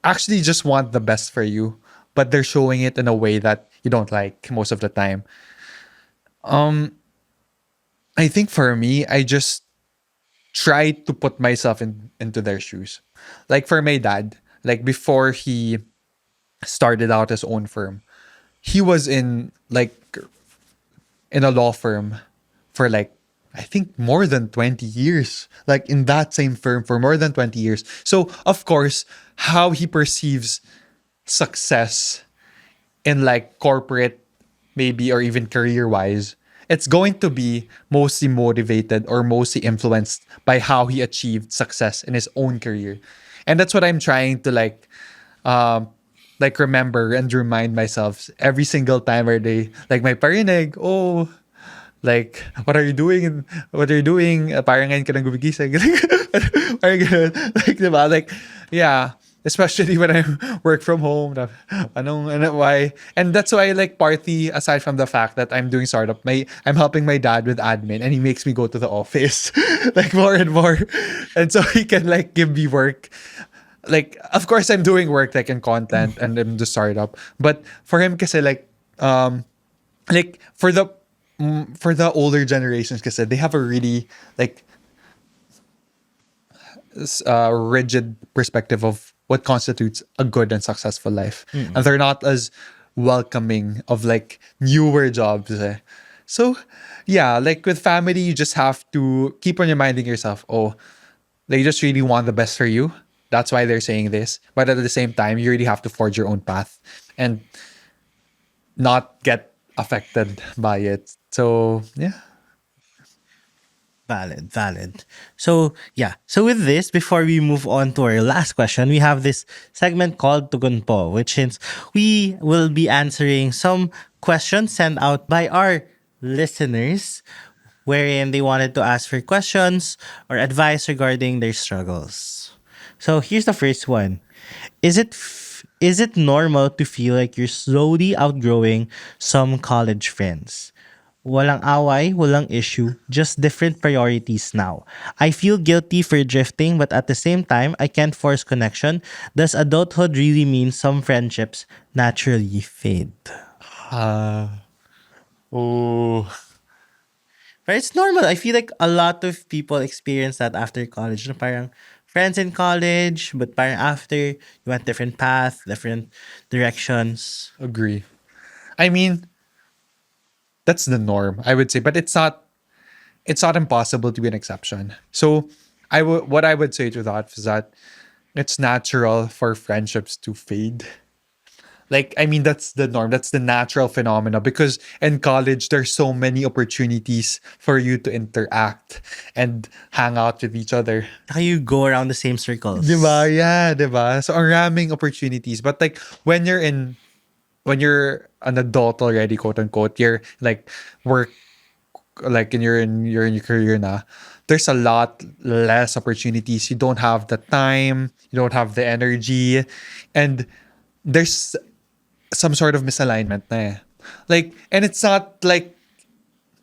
actually just want the best for you, but they're showing it in a way that you don't like most of the time. I think for me, I just try to put myself into their shoes. Like for my dad, like before he started out his own firm, he was in a law firm for like I think more than 20 years. Like in that same firm for more than 20 years. So of course, how he perceives success in like corporate maybe or even career wise, it's going to be mostly motivated or mostly influenced by how he achieved success in his own career. And that's what I'm trying to like remember and remind myself every single time where they like my parinig, oh, like what are you doing? What are you doing? Parang ngayon ka nang gumigising. Parang ganun. Like, diba? Like, yeah. Especially when I work from home. Why? And that's why like partly aside from the fact that I'm doing startup, I'm helping my dad with admin and he makes me go to the office like more and more. And so he can like give me work. Like of course I'm doing work like in content and in the startup. But for him kasi like for the older generations kasi they have a really like rigid perspective of what constitutes a good and successful life. And they're not as welcoming of like newer jobs. So yeah, like with family, you just have to keep on reminding yourself, oh, they just really want the best for you. That's why they're saying this. But at the same time, you really have to forge your own path and not get affected by it. So yeah. Valid. So, yeah. So, with this, before we move on to our last question, we have this segment called Tugon Po, which is we will be answering some questions sent out by our listeners, wherein they wanted to ask for questions or advice regarding their struggles. So, here's the first one. Is it normal to feel like you're slowly outgrowing some college friends? Walang away, walang issue, just different priorities now. I feel guilty for drifting, but at the same time, I can't force connection. Does adulthood really mean some friendships naturally fade? Oh. But it's normal. I feel like a lot of people experience that after college. Na parang friends in college, but parang after, you went different paths, different directions. Agree. I mean, that's the norm, I would say, but it's not impossible to be an exception. So what I would say to that is that it's natural for friendships to fade. Like, I mean, that's the norm. That's the natural phenomena because in college, there's so many opportunities for you to interact and hang out with each other. How you go around the same Diba? circles. Yeah, diba? So, ang raming opportunities. But like, when you're an adult already, quote unquote, you're like work, like you're in your career na, there's a lot less opportunities. You don't have the time, you don't have the energy, and there's some sort of misalignment na eh. Like, and it's not like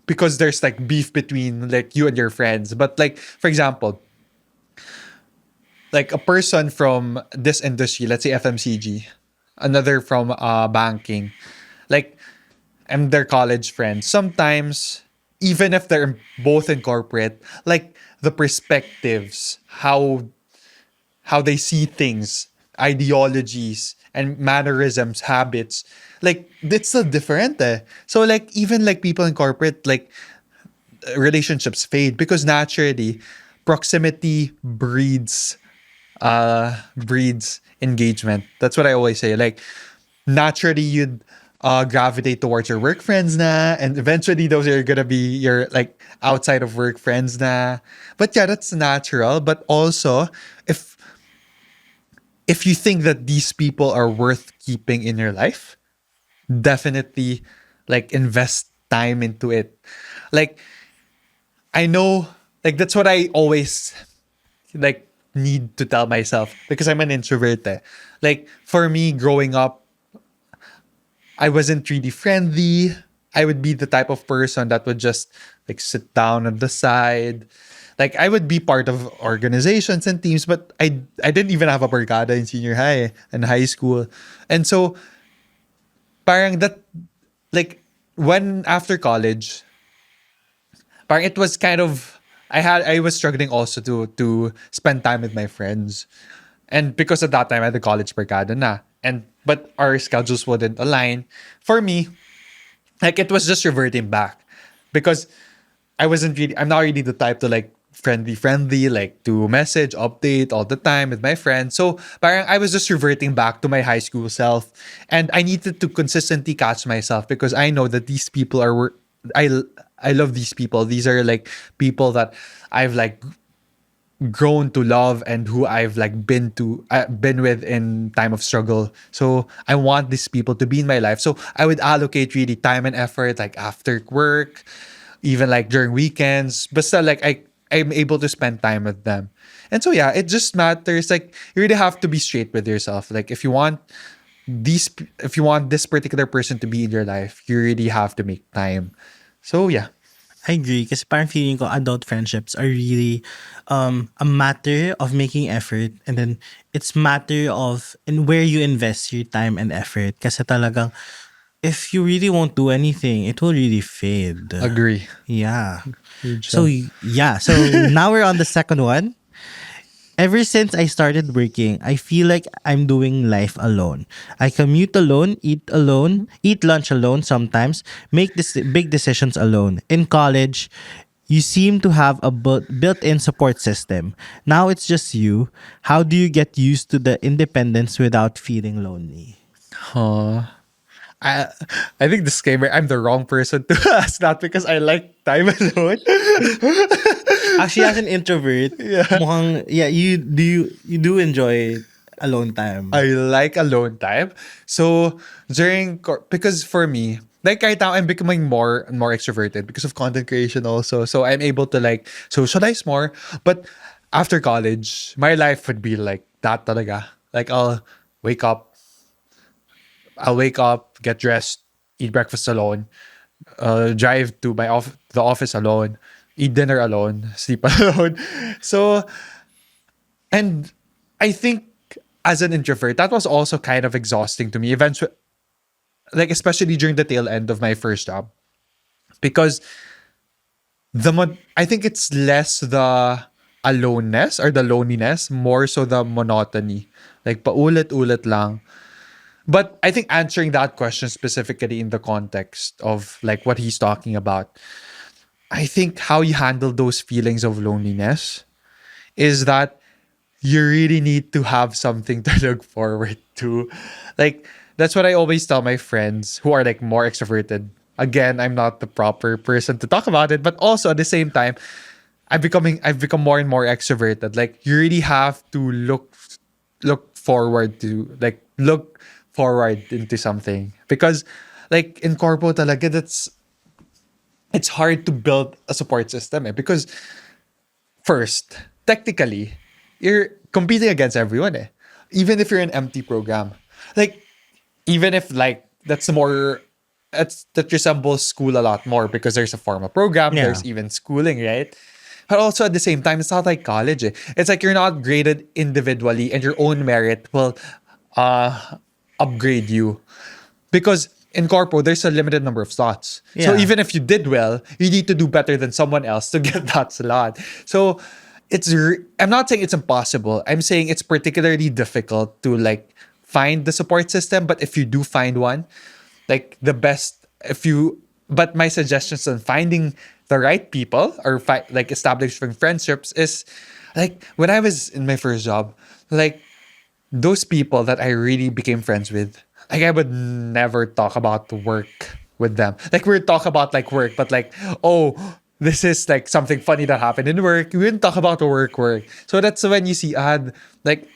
because there's like beef between like you and your friends, but like for example, like a person from this industry, let's say FMCG, another from banking, like and their college friends. Sometimes, even if they're both in corporate, like the perspectives, how they see things, ideologies, and mannerisms, habits, like it's so different. Eh. So like even like people in corporate, like relationships fade because naturally proximity breeds engagement. That's what I always say. Like naturally you'd gravitate towards your work friends na, and eventually those are gonna be your like outside of work friends na. But yeah, that's natural. But also if if you think that these people are worth keeping in your life, definitely like invest time into it. Like I know like that's what I always like need to tell myself because I'm an introvert. Eh. Like for me growing up, I wasn't really friendly. I would be the type of person that would just like sit down on the side. Like I would be part of organizations and teams, but I didn't even have a barkada in senior high and high school. And so parang that like when after college, parang it was kind of I was struggling also to spend time with my friends. And because at that time I had the college barkada na. And but our schedules wouldn't align. For me, like it was just reverting back. Because I'm not really the type to like friendly, like to message, update all the time with my friends. So parang I was just reverting back to my high school self. And I needed to consistently catch myself because I know that these people I I love these people. These are like people that I've like grown to love and who I've like been with in time of struggle. So I want these people to be in my life. So I would allocate really time and effort like after work, even like during weekends. But still like I'm able to spend time with them. And so yeah, it just matters. Like you really have to be straight with yourself. Like if you want this particular person to be in your life, you really have to make time. So yeah. I agree kasi parang feeling ko adult friendships are really a matter of making effort, and then it's matter of in where you invest your time and effort kasi talagang if you really won't do anything, it will really fade. Agree. Yeah. Huge So fan. yeah, so now we're on the second one. Ever since I started working, I feel like I'm doing life alone. I commute alone, eat lunch alone sometimes, make this big decisions alone. In college, you seem to have a built-in support system. Now it's just you. How do you get used to the independence without feeling lonely? Huh. I I think disclaimer, I'm the wrong person to ask that because I like time alone. Actually, as an introvert, Yeah. you do enjoy alone time. I like alone time. So because for me, like right now I'm becoming more and more extroverted because of content creation also. So I'm able to like socialize more. But after college, my life would be like that talaga. Like wake up, I'll wake up, get dressed, eat breakfast alone, drive to the office alone, eat dinner alone, sleep alone. So and I think as an introvert, that was also kind of exhausting to me. Eventually, like especially during the tail end of my first job, because I think it's less the aloneness or the loneliness, more so the monotony. Like paulit-ulit lang. But I think answering that question specifically in the context of like what he's talking about, I think how you handle those feelings of loneliness is that you really need to have something to look forward to. Like That's what I always tell my friends who are like more extroverted. Again, I'm not the proper person to talk about it, but also at the same time, I've become more and more extroverted. Like you really have to look forward into something, because like in corpo talaga, it's hard to build a support system, because first, technically, you're competing against everyone, eh. Even if you're an empty program. Like, even if like that resembles school a lot more, because there's a formal program, Yeah. there's even schooling, right? But also at the same time, it's not like college, eh. It's like you're not graded individually, and your own merit will uh upgrade you. Because in corpo, there's a limited number of slots. So Yeah. even if you did well, you need to do better than someone else to get that slot. So I'm not saying it's impossible. I'm saying it's particularly difficult to like find the support system. But if you do find one, like the best, but my suggestions on finding the right people, or like establishing friendships, is like when I was in my first job, like those people that I really became friends with, like I would never talk about work with them. Like we would talk about like work, but like, oh, this is like something funny that happened in work. We wouldn't talk about the work. So that's when you see, like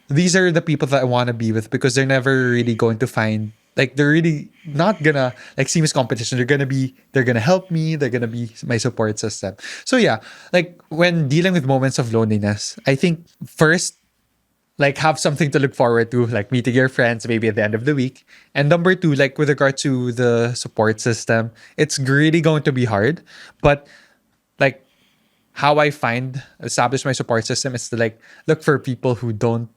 these are the people that I want to be with, because they're never really going to find, like they're really not gonna like see me as competition. They're gonna help me. They're gonna be my support system. So yeah, like when dealing with moments of loneliness, I think first, like have something to look forward to, like meeting your friends maybe at the end of the week. And number two, like with regard to the support system, it's really going to be hard. But like how I establish my support system is to like look for people who don't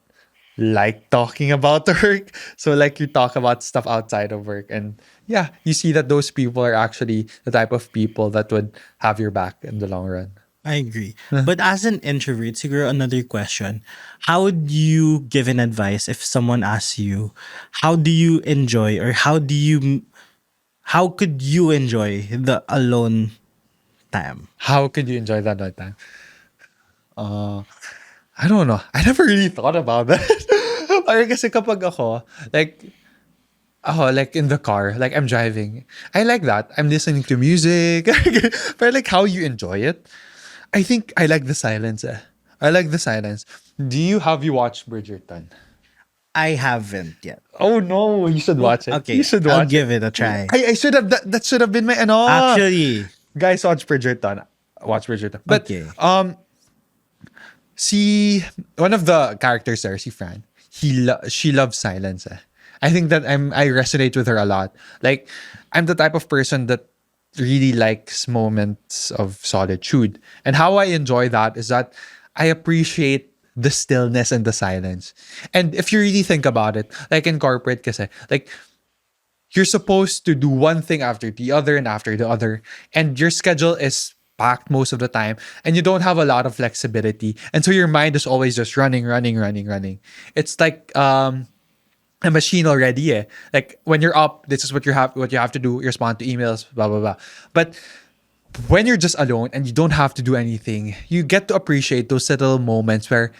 like talking about the work. So like you talk about stuff outside of work, and yeah, you see that those people are actually the type of people that would have your back in the long run. I agree. But as an introvert, siguro another question. How would you give an advice if someone asks you, how do you enjoy, or how could you enjoy the alone time? How could you enjoy that time? I don't know. I never really thought about that. Parang kasi kapag like in the car, like I'm driving, I like that. I'm listening to music. But like how you enjoy it, I think I like the silence. Eh. I like the silence. Have you watched Bridgerton? I haven't yet. Oh no, you should watch it. Okay, You should I'll watch give it. it a try. I should have that should have been my ano. Actually, Guys, watch Bridgerton. Watch Bridgerton. But okay. see, one of the characters there, si Fran, she loves silence. Eh. I think that I resonate with her a lot. Like I'm the type of person that really likes moments of solitude. And how I enjoy that is that I appreciate the stillness and the silence. And if you really think about it, like in corporate kasi, like you're supposed to do one thing after the other and after the other, and your schedule is packed most of the time, and you don't have a lot of flexibility, and so your mind is always just running. It's like a machine already, eh. Like when you're up, this is what you have to do. You respond to emails, blah blah blah. But when you're just alone and you don't have to do anything, you get to appreciate those little moments where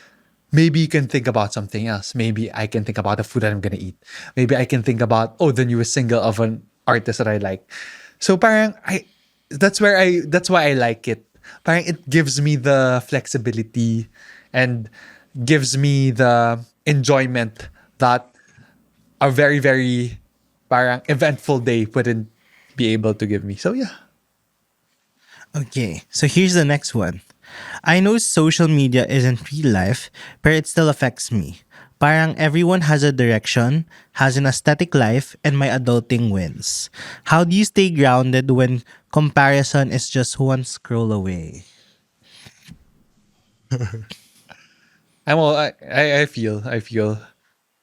maybe you can think about something else. Maybe I can think about the food that I'm gonna eat. Maybe I can think about the newest single of an artist that I like. So parang that's why I like it. Parang it gives me the flexibility and gives me the enjoyment that a very, very parang eventful day wouldn't be able to give me. So yeah. Okay, so here's the next one. I know social media isn't real life, but it still affects me. Parang everyone has a direction, has an aesthetic life, and my adulting wins. How do you stay grounded when comparison is just one scroll away? I feel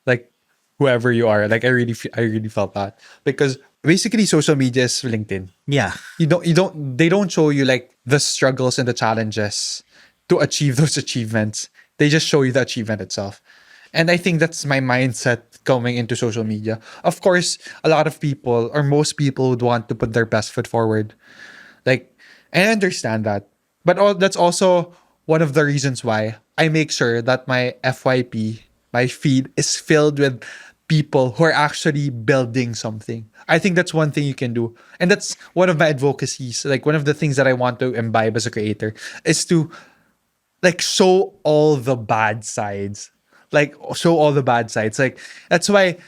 like whoever you are, like I really felt that, because basically social media is LinkedIn. Yeah. They don't show you like the struggles and the challenges to achieve those achievements. They just show you the achievement itself. And I think that's my mindset going into social media. Of course, a lot of people, or most people, would want to put their best foot forward. Like, I understand that. But that's also one of the reasons why I make sure that my FYP, my feed, is filled with people who are actually building something. I think that's one thing you can do. And that's one of my advocacies. Like one of the things that I want to imbibe as a creator is to like show all the bad sides. Like show all the bad sides. Like that's why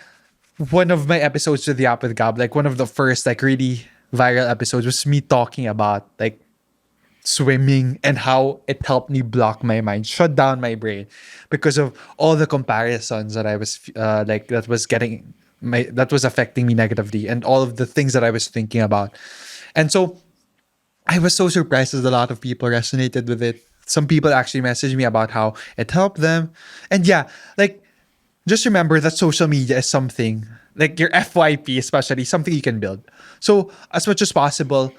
one of my episodes with the app with Gab, like one of the first like really viral episodes was me talking about like swimming and how it helped me block my mind, shut down my brain because of all the comparisons that I was like that was affecting me negatively and all of the things that I was thinking about. And so I was so surprised that a lot of people resonated with it. Some people actually messaged me about how it helped them. And yeah, like just remember that social media is something like your FYP, especially something you can build. So as much as possible,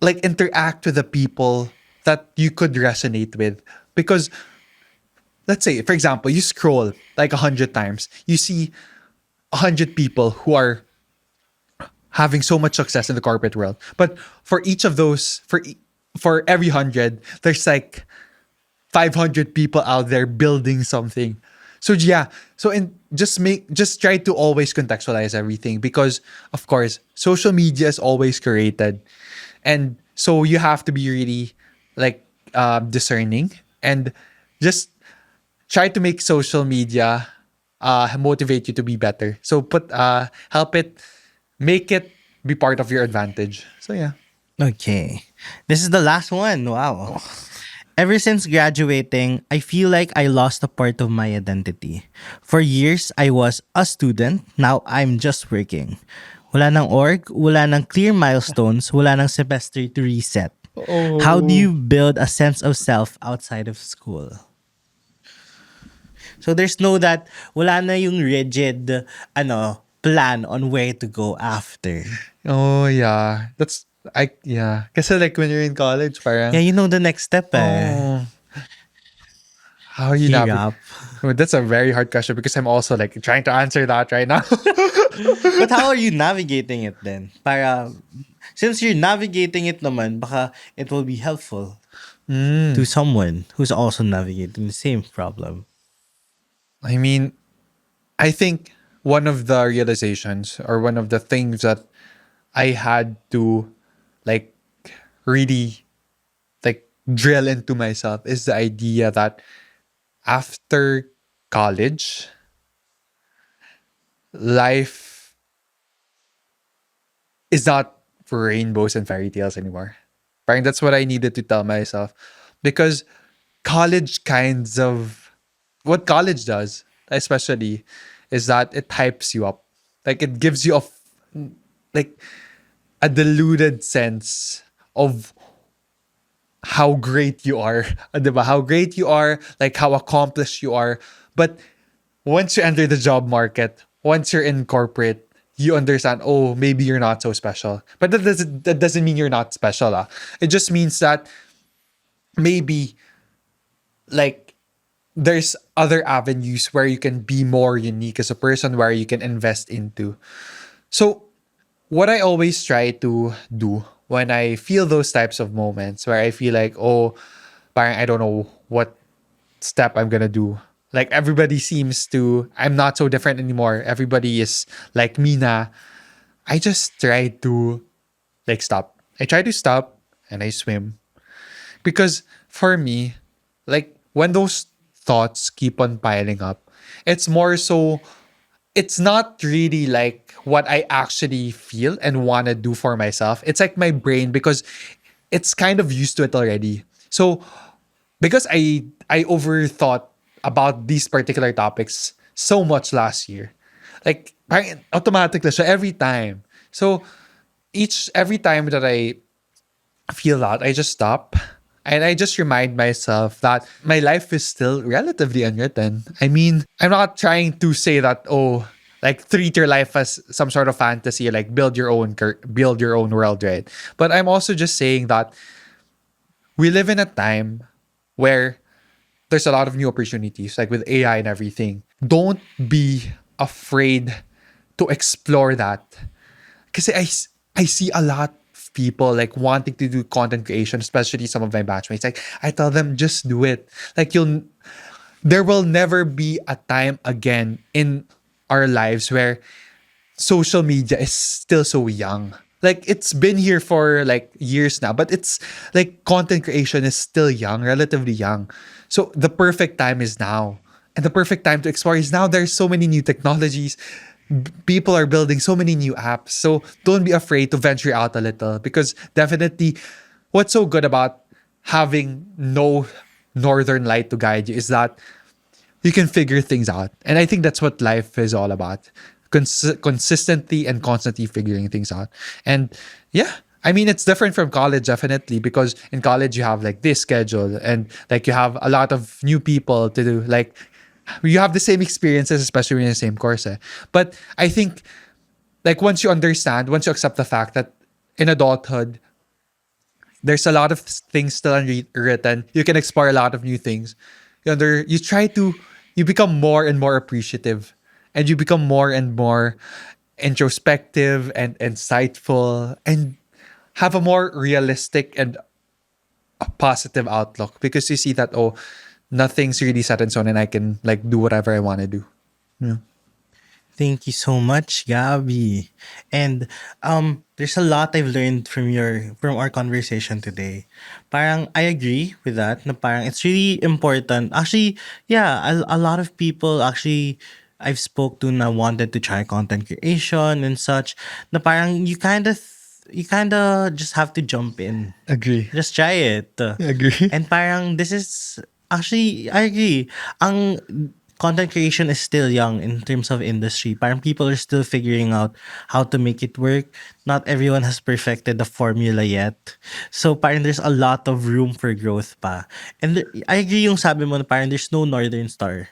like interact with the people that you could resonate with. Because let's say, for example, you scroll like 100 times, you see 100 people who are having so much success in the corporate world. But for each of those, for every 100, there's like 500 people out there building something. So yeah, just try to always contextualize everything because of course social media is always curated, and so you have to be really like discerning and just try to make social media motivate you to be better. So help it, make it be part of your advantage. So yeah. Okay. This is the last one. Wow. Ever since graduating, I feel like I lost a part of my identity. For years, I was a student. Now, I'm just working. Wala nang org, wala nang clear milestones, wala nang semester to reset. How do you build a sense of self outside of school? So there's no that, wala na yung rigid, plan on where to go after. Oh yeah. Kasi like when you're in college, parang Yeah, you know the next step oh, how are you Hirap. Well, that's a very hard question because I'm also like trying to answer that right now. But how are you navigating it then? Since you're navigating it naman, baka it will be helpful to someone who's also navigating the same problem. I mean, I think one of the realizations or one of the things that I had to like really like drill into myself is the idea that after college, life is not rainbows and fairy tales anymore. Parang that's what I needed to tell myself. Because what college does, especially, is that it hypes you up. Like it gives you like a deluded sense of how great you are. Diba? How great you are, like how accomplished you are. But once you enter the job market, once you're in corporate, you understand, oh, maybe you're not so special. But that doesn't mean you're not special. It just means that maybe like there's other avenues where you can be more unique as a person, where you can invest into. So what I always try to do when I feel those types of moments where I feel like, oh, parang I don't know what step I'm gonna do. Like everybody I'm not so different anymore. Everybody is like me na. I just try to like stop. I try to stop and I swim. Because for me, like when those thoughts keep on piling up, it's not really like what I actually feel and want to do for myself. It's like my brain, because it's kind of used to it already. So because I overthought about these particular topics so much last year, like automatically siya every time. So every time that I feel that, I just stop and I just remind myself that my life is still relatively unwritten. I mean, I'm not trying to say that, oh, like treat your life as some sort of fantasy, like build your own world, right? But I'm also just saying that we live in a time where there's a lot of new opportunities, like with AI and everything. Don't be afraid to explore that. Because I see a lot of people like wanting to do content creation, especially some of my batchmates. Like I tell them, just do it. Like there will never be a time again in our lives where social media is still so young. Like it's been here for like years now, but it's like content creation is still young, relatively young. So the perfect time is now. And the perfect time to explore is now. There's so many new technologies. People are building so many new apps. So don't be afraid to venture out a little, because definitely what's so good about having no northern light to guide you is that you can figure things out. And I think that's what life is all about. Consistently and constantly figuring things out. And yeah, I mean, it's different from college, definitely, because in college you have like this schedule and like you have a lot of new people to do. Like you have the same experiences, especially when you're in the same course. But I think like once you accept the fact that in adulthood, there's a lot of things still unwritten. You can explore a lot of new things. You become more and more appreciative, and you become more and more introspective and insightful, and have a more realistic and a positive outlook, because you see that, oh, nothing's really set in stone and I can like do whatever I want to do. Yeah. Thank you so much, Gabby. And there's a lot I've learned from our conversation today. Parang I agree with that. Na parang it's really important. Actually, yeah, a lot of people actually I've spoke to na wanted to try content creation and such. Na parang you kind of just have to jump in. Agree. Just try it. Agree. And parang this is actually I agree. Ang content creation is still young in terms of industry. Parang people are still figuring out how to make it work. Not everyone has perfected the formula yet. So parang there's a lot of room for growth pa. And I agree yung sabi mo na parang there's no northern star.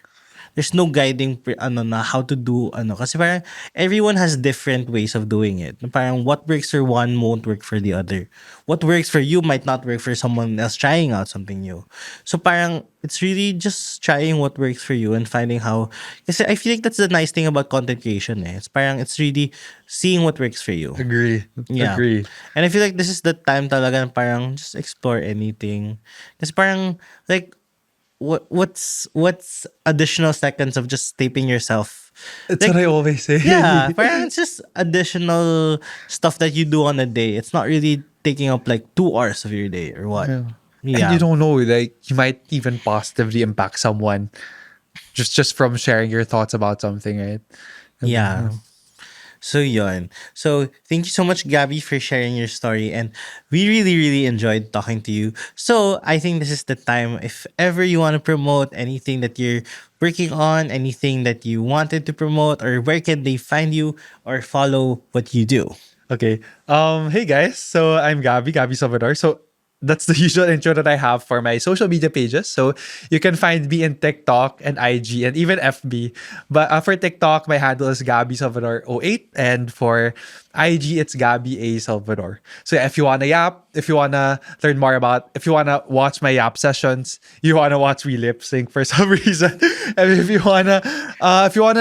There's no guiding na how to do kasi parang everyone has different ways of doing it. Parang what works for one won't work for the other. What works for you might not work for someone else trying out something new. So parang it's really just trying what works for you and finding how, kasi I feel like that's the nice thing about content creation. It's parang it's really seeing what works for you. Agree. Yeah. Agree. And I feel like this is the time talaga na parang just explore anything. Kasi parang like what's additional seconds of just taping yourself? That's Like, what I always say. yeah, parang it's just additional stuff that you do on a day. It's not really taking up like 2 hours of your day or what. Yeah. And you don't know, like you might even positively impact someone just from sharing your thoughts about something, right? Yeah. So yun. So thank you so much, Gabby, for sharing your story, and we really, really enjoyed talking to you. So I think this is the time, if ever you want to promote anything that you're working on, anything that you wanted to promote, or where can they find you or follow what you do? Okay. Hey guys. So I'm Gabby Salvador. So that's the usual intro that I have for my social media pages. So you can find me in TikTok and IG and even FB. But for TikTok, my handle is Gabby Salvador 08, and for IG, it's Gabby A Salvador. So if you wanna yap, if you wanna learn more if you wanna watch my yap sessions, you wanna watch me lip sync for some reason, and if you wanna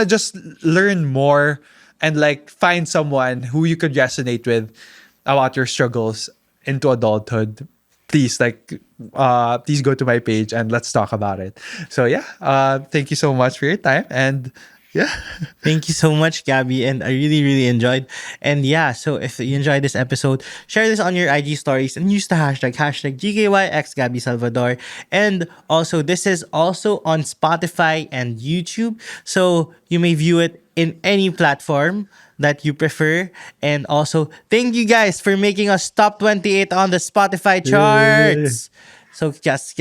just learn more and like find someone who you could resonate with about your struggles into adulthood, please go to my page and let's talk about it. So yeah, thank you so much for your time, and yeah. Thank you so much, Gabby, and I really, really enjoyed. And yeah, so if you enjoyed this episode, share this on your IG stories and use the hashtag GKYXGabbySalvador. And also, this is also on Spotify and YouTube, so you may view it in any platform that you prefer. And also, thank you guys for making us top 28 on the Spotify charts. So just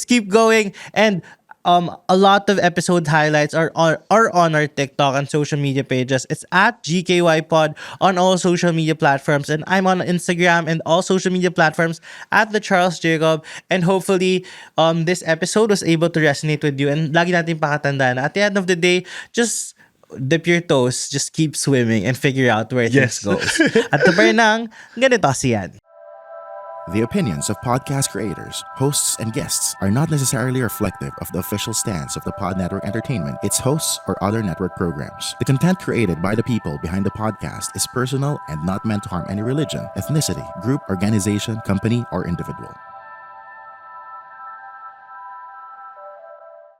keep going. And a lot of episode highlights are on our TikTok and social media pages. It's at GKY Pod on all social media platforms, and I'm on Instagram and all social media platforms at the Charles Jacob. And hopefully, this episode was able to resonate with you. And lagi natin pakatandaan na at the end of the day, just dip your toes, just keep swimming and figure out where things goes. At the nang, ganito siyan. The opinions of podcast creators, hosts, and guests are not necessarily reflective of the official stance of the Pod Network Entertainment, its hosts, or other network programs. The content created by the people behind the podcast is personal and not meant to harm any religion, ethnicity, group, organization, company, or individual.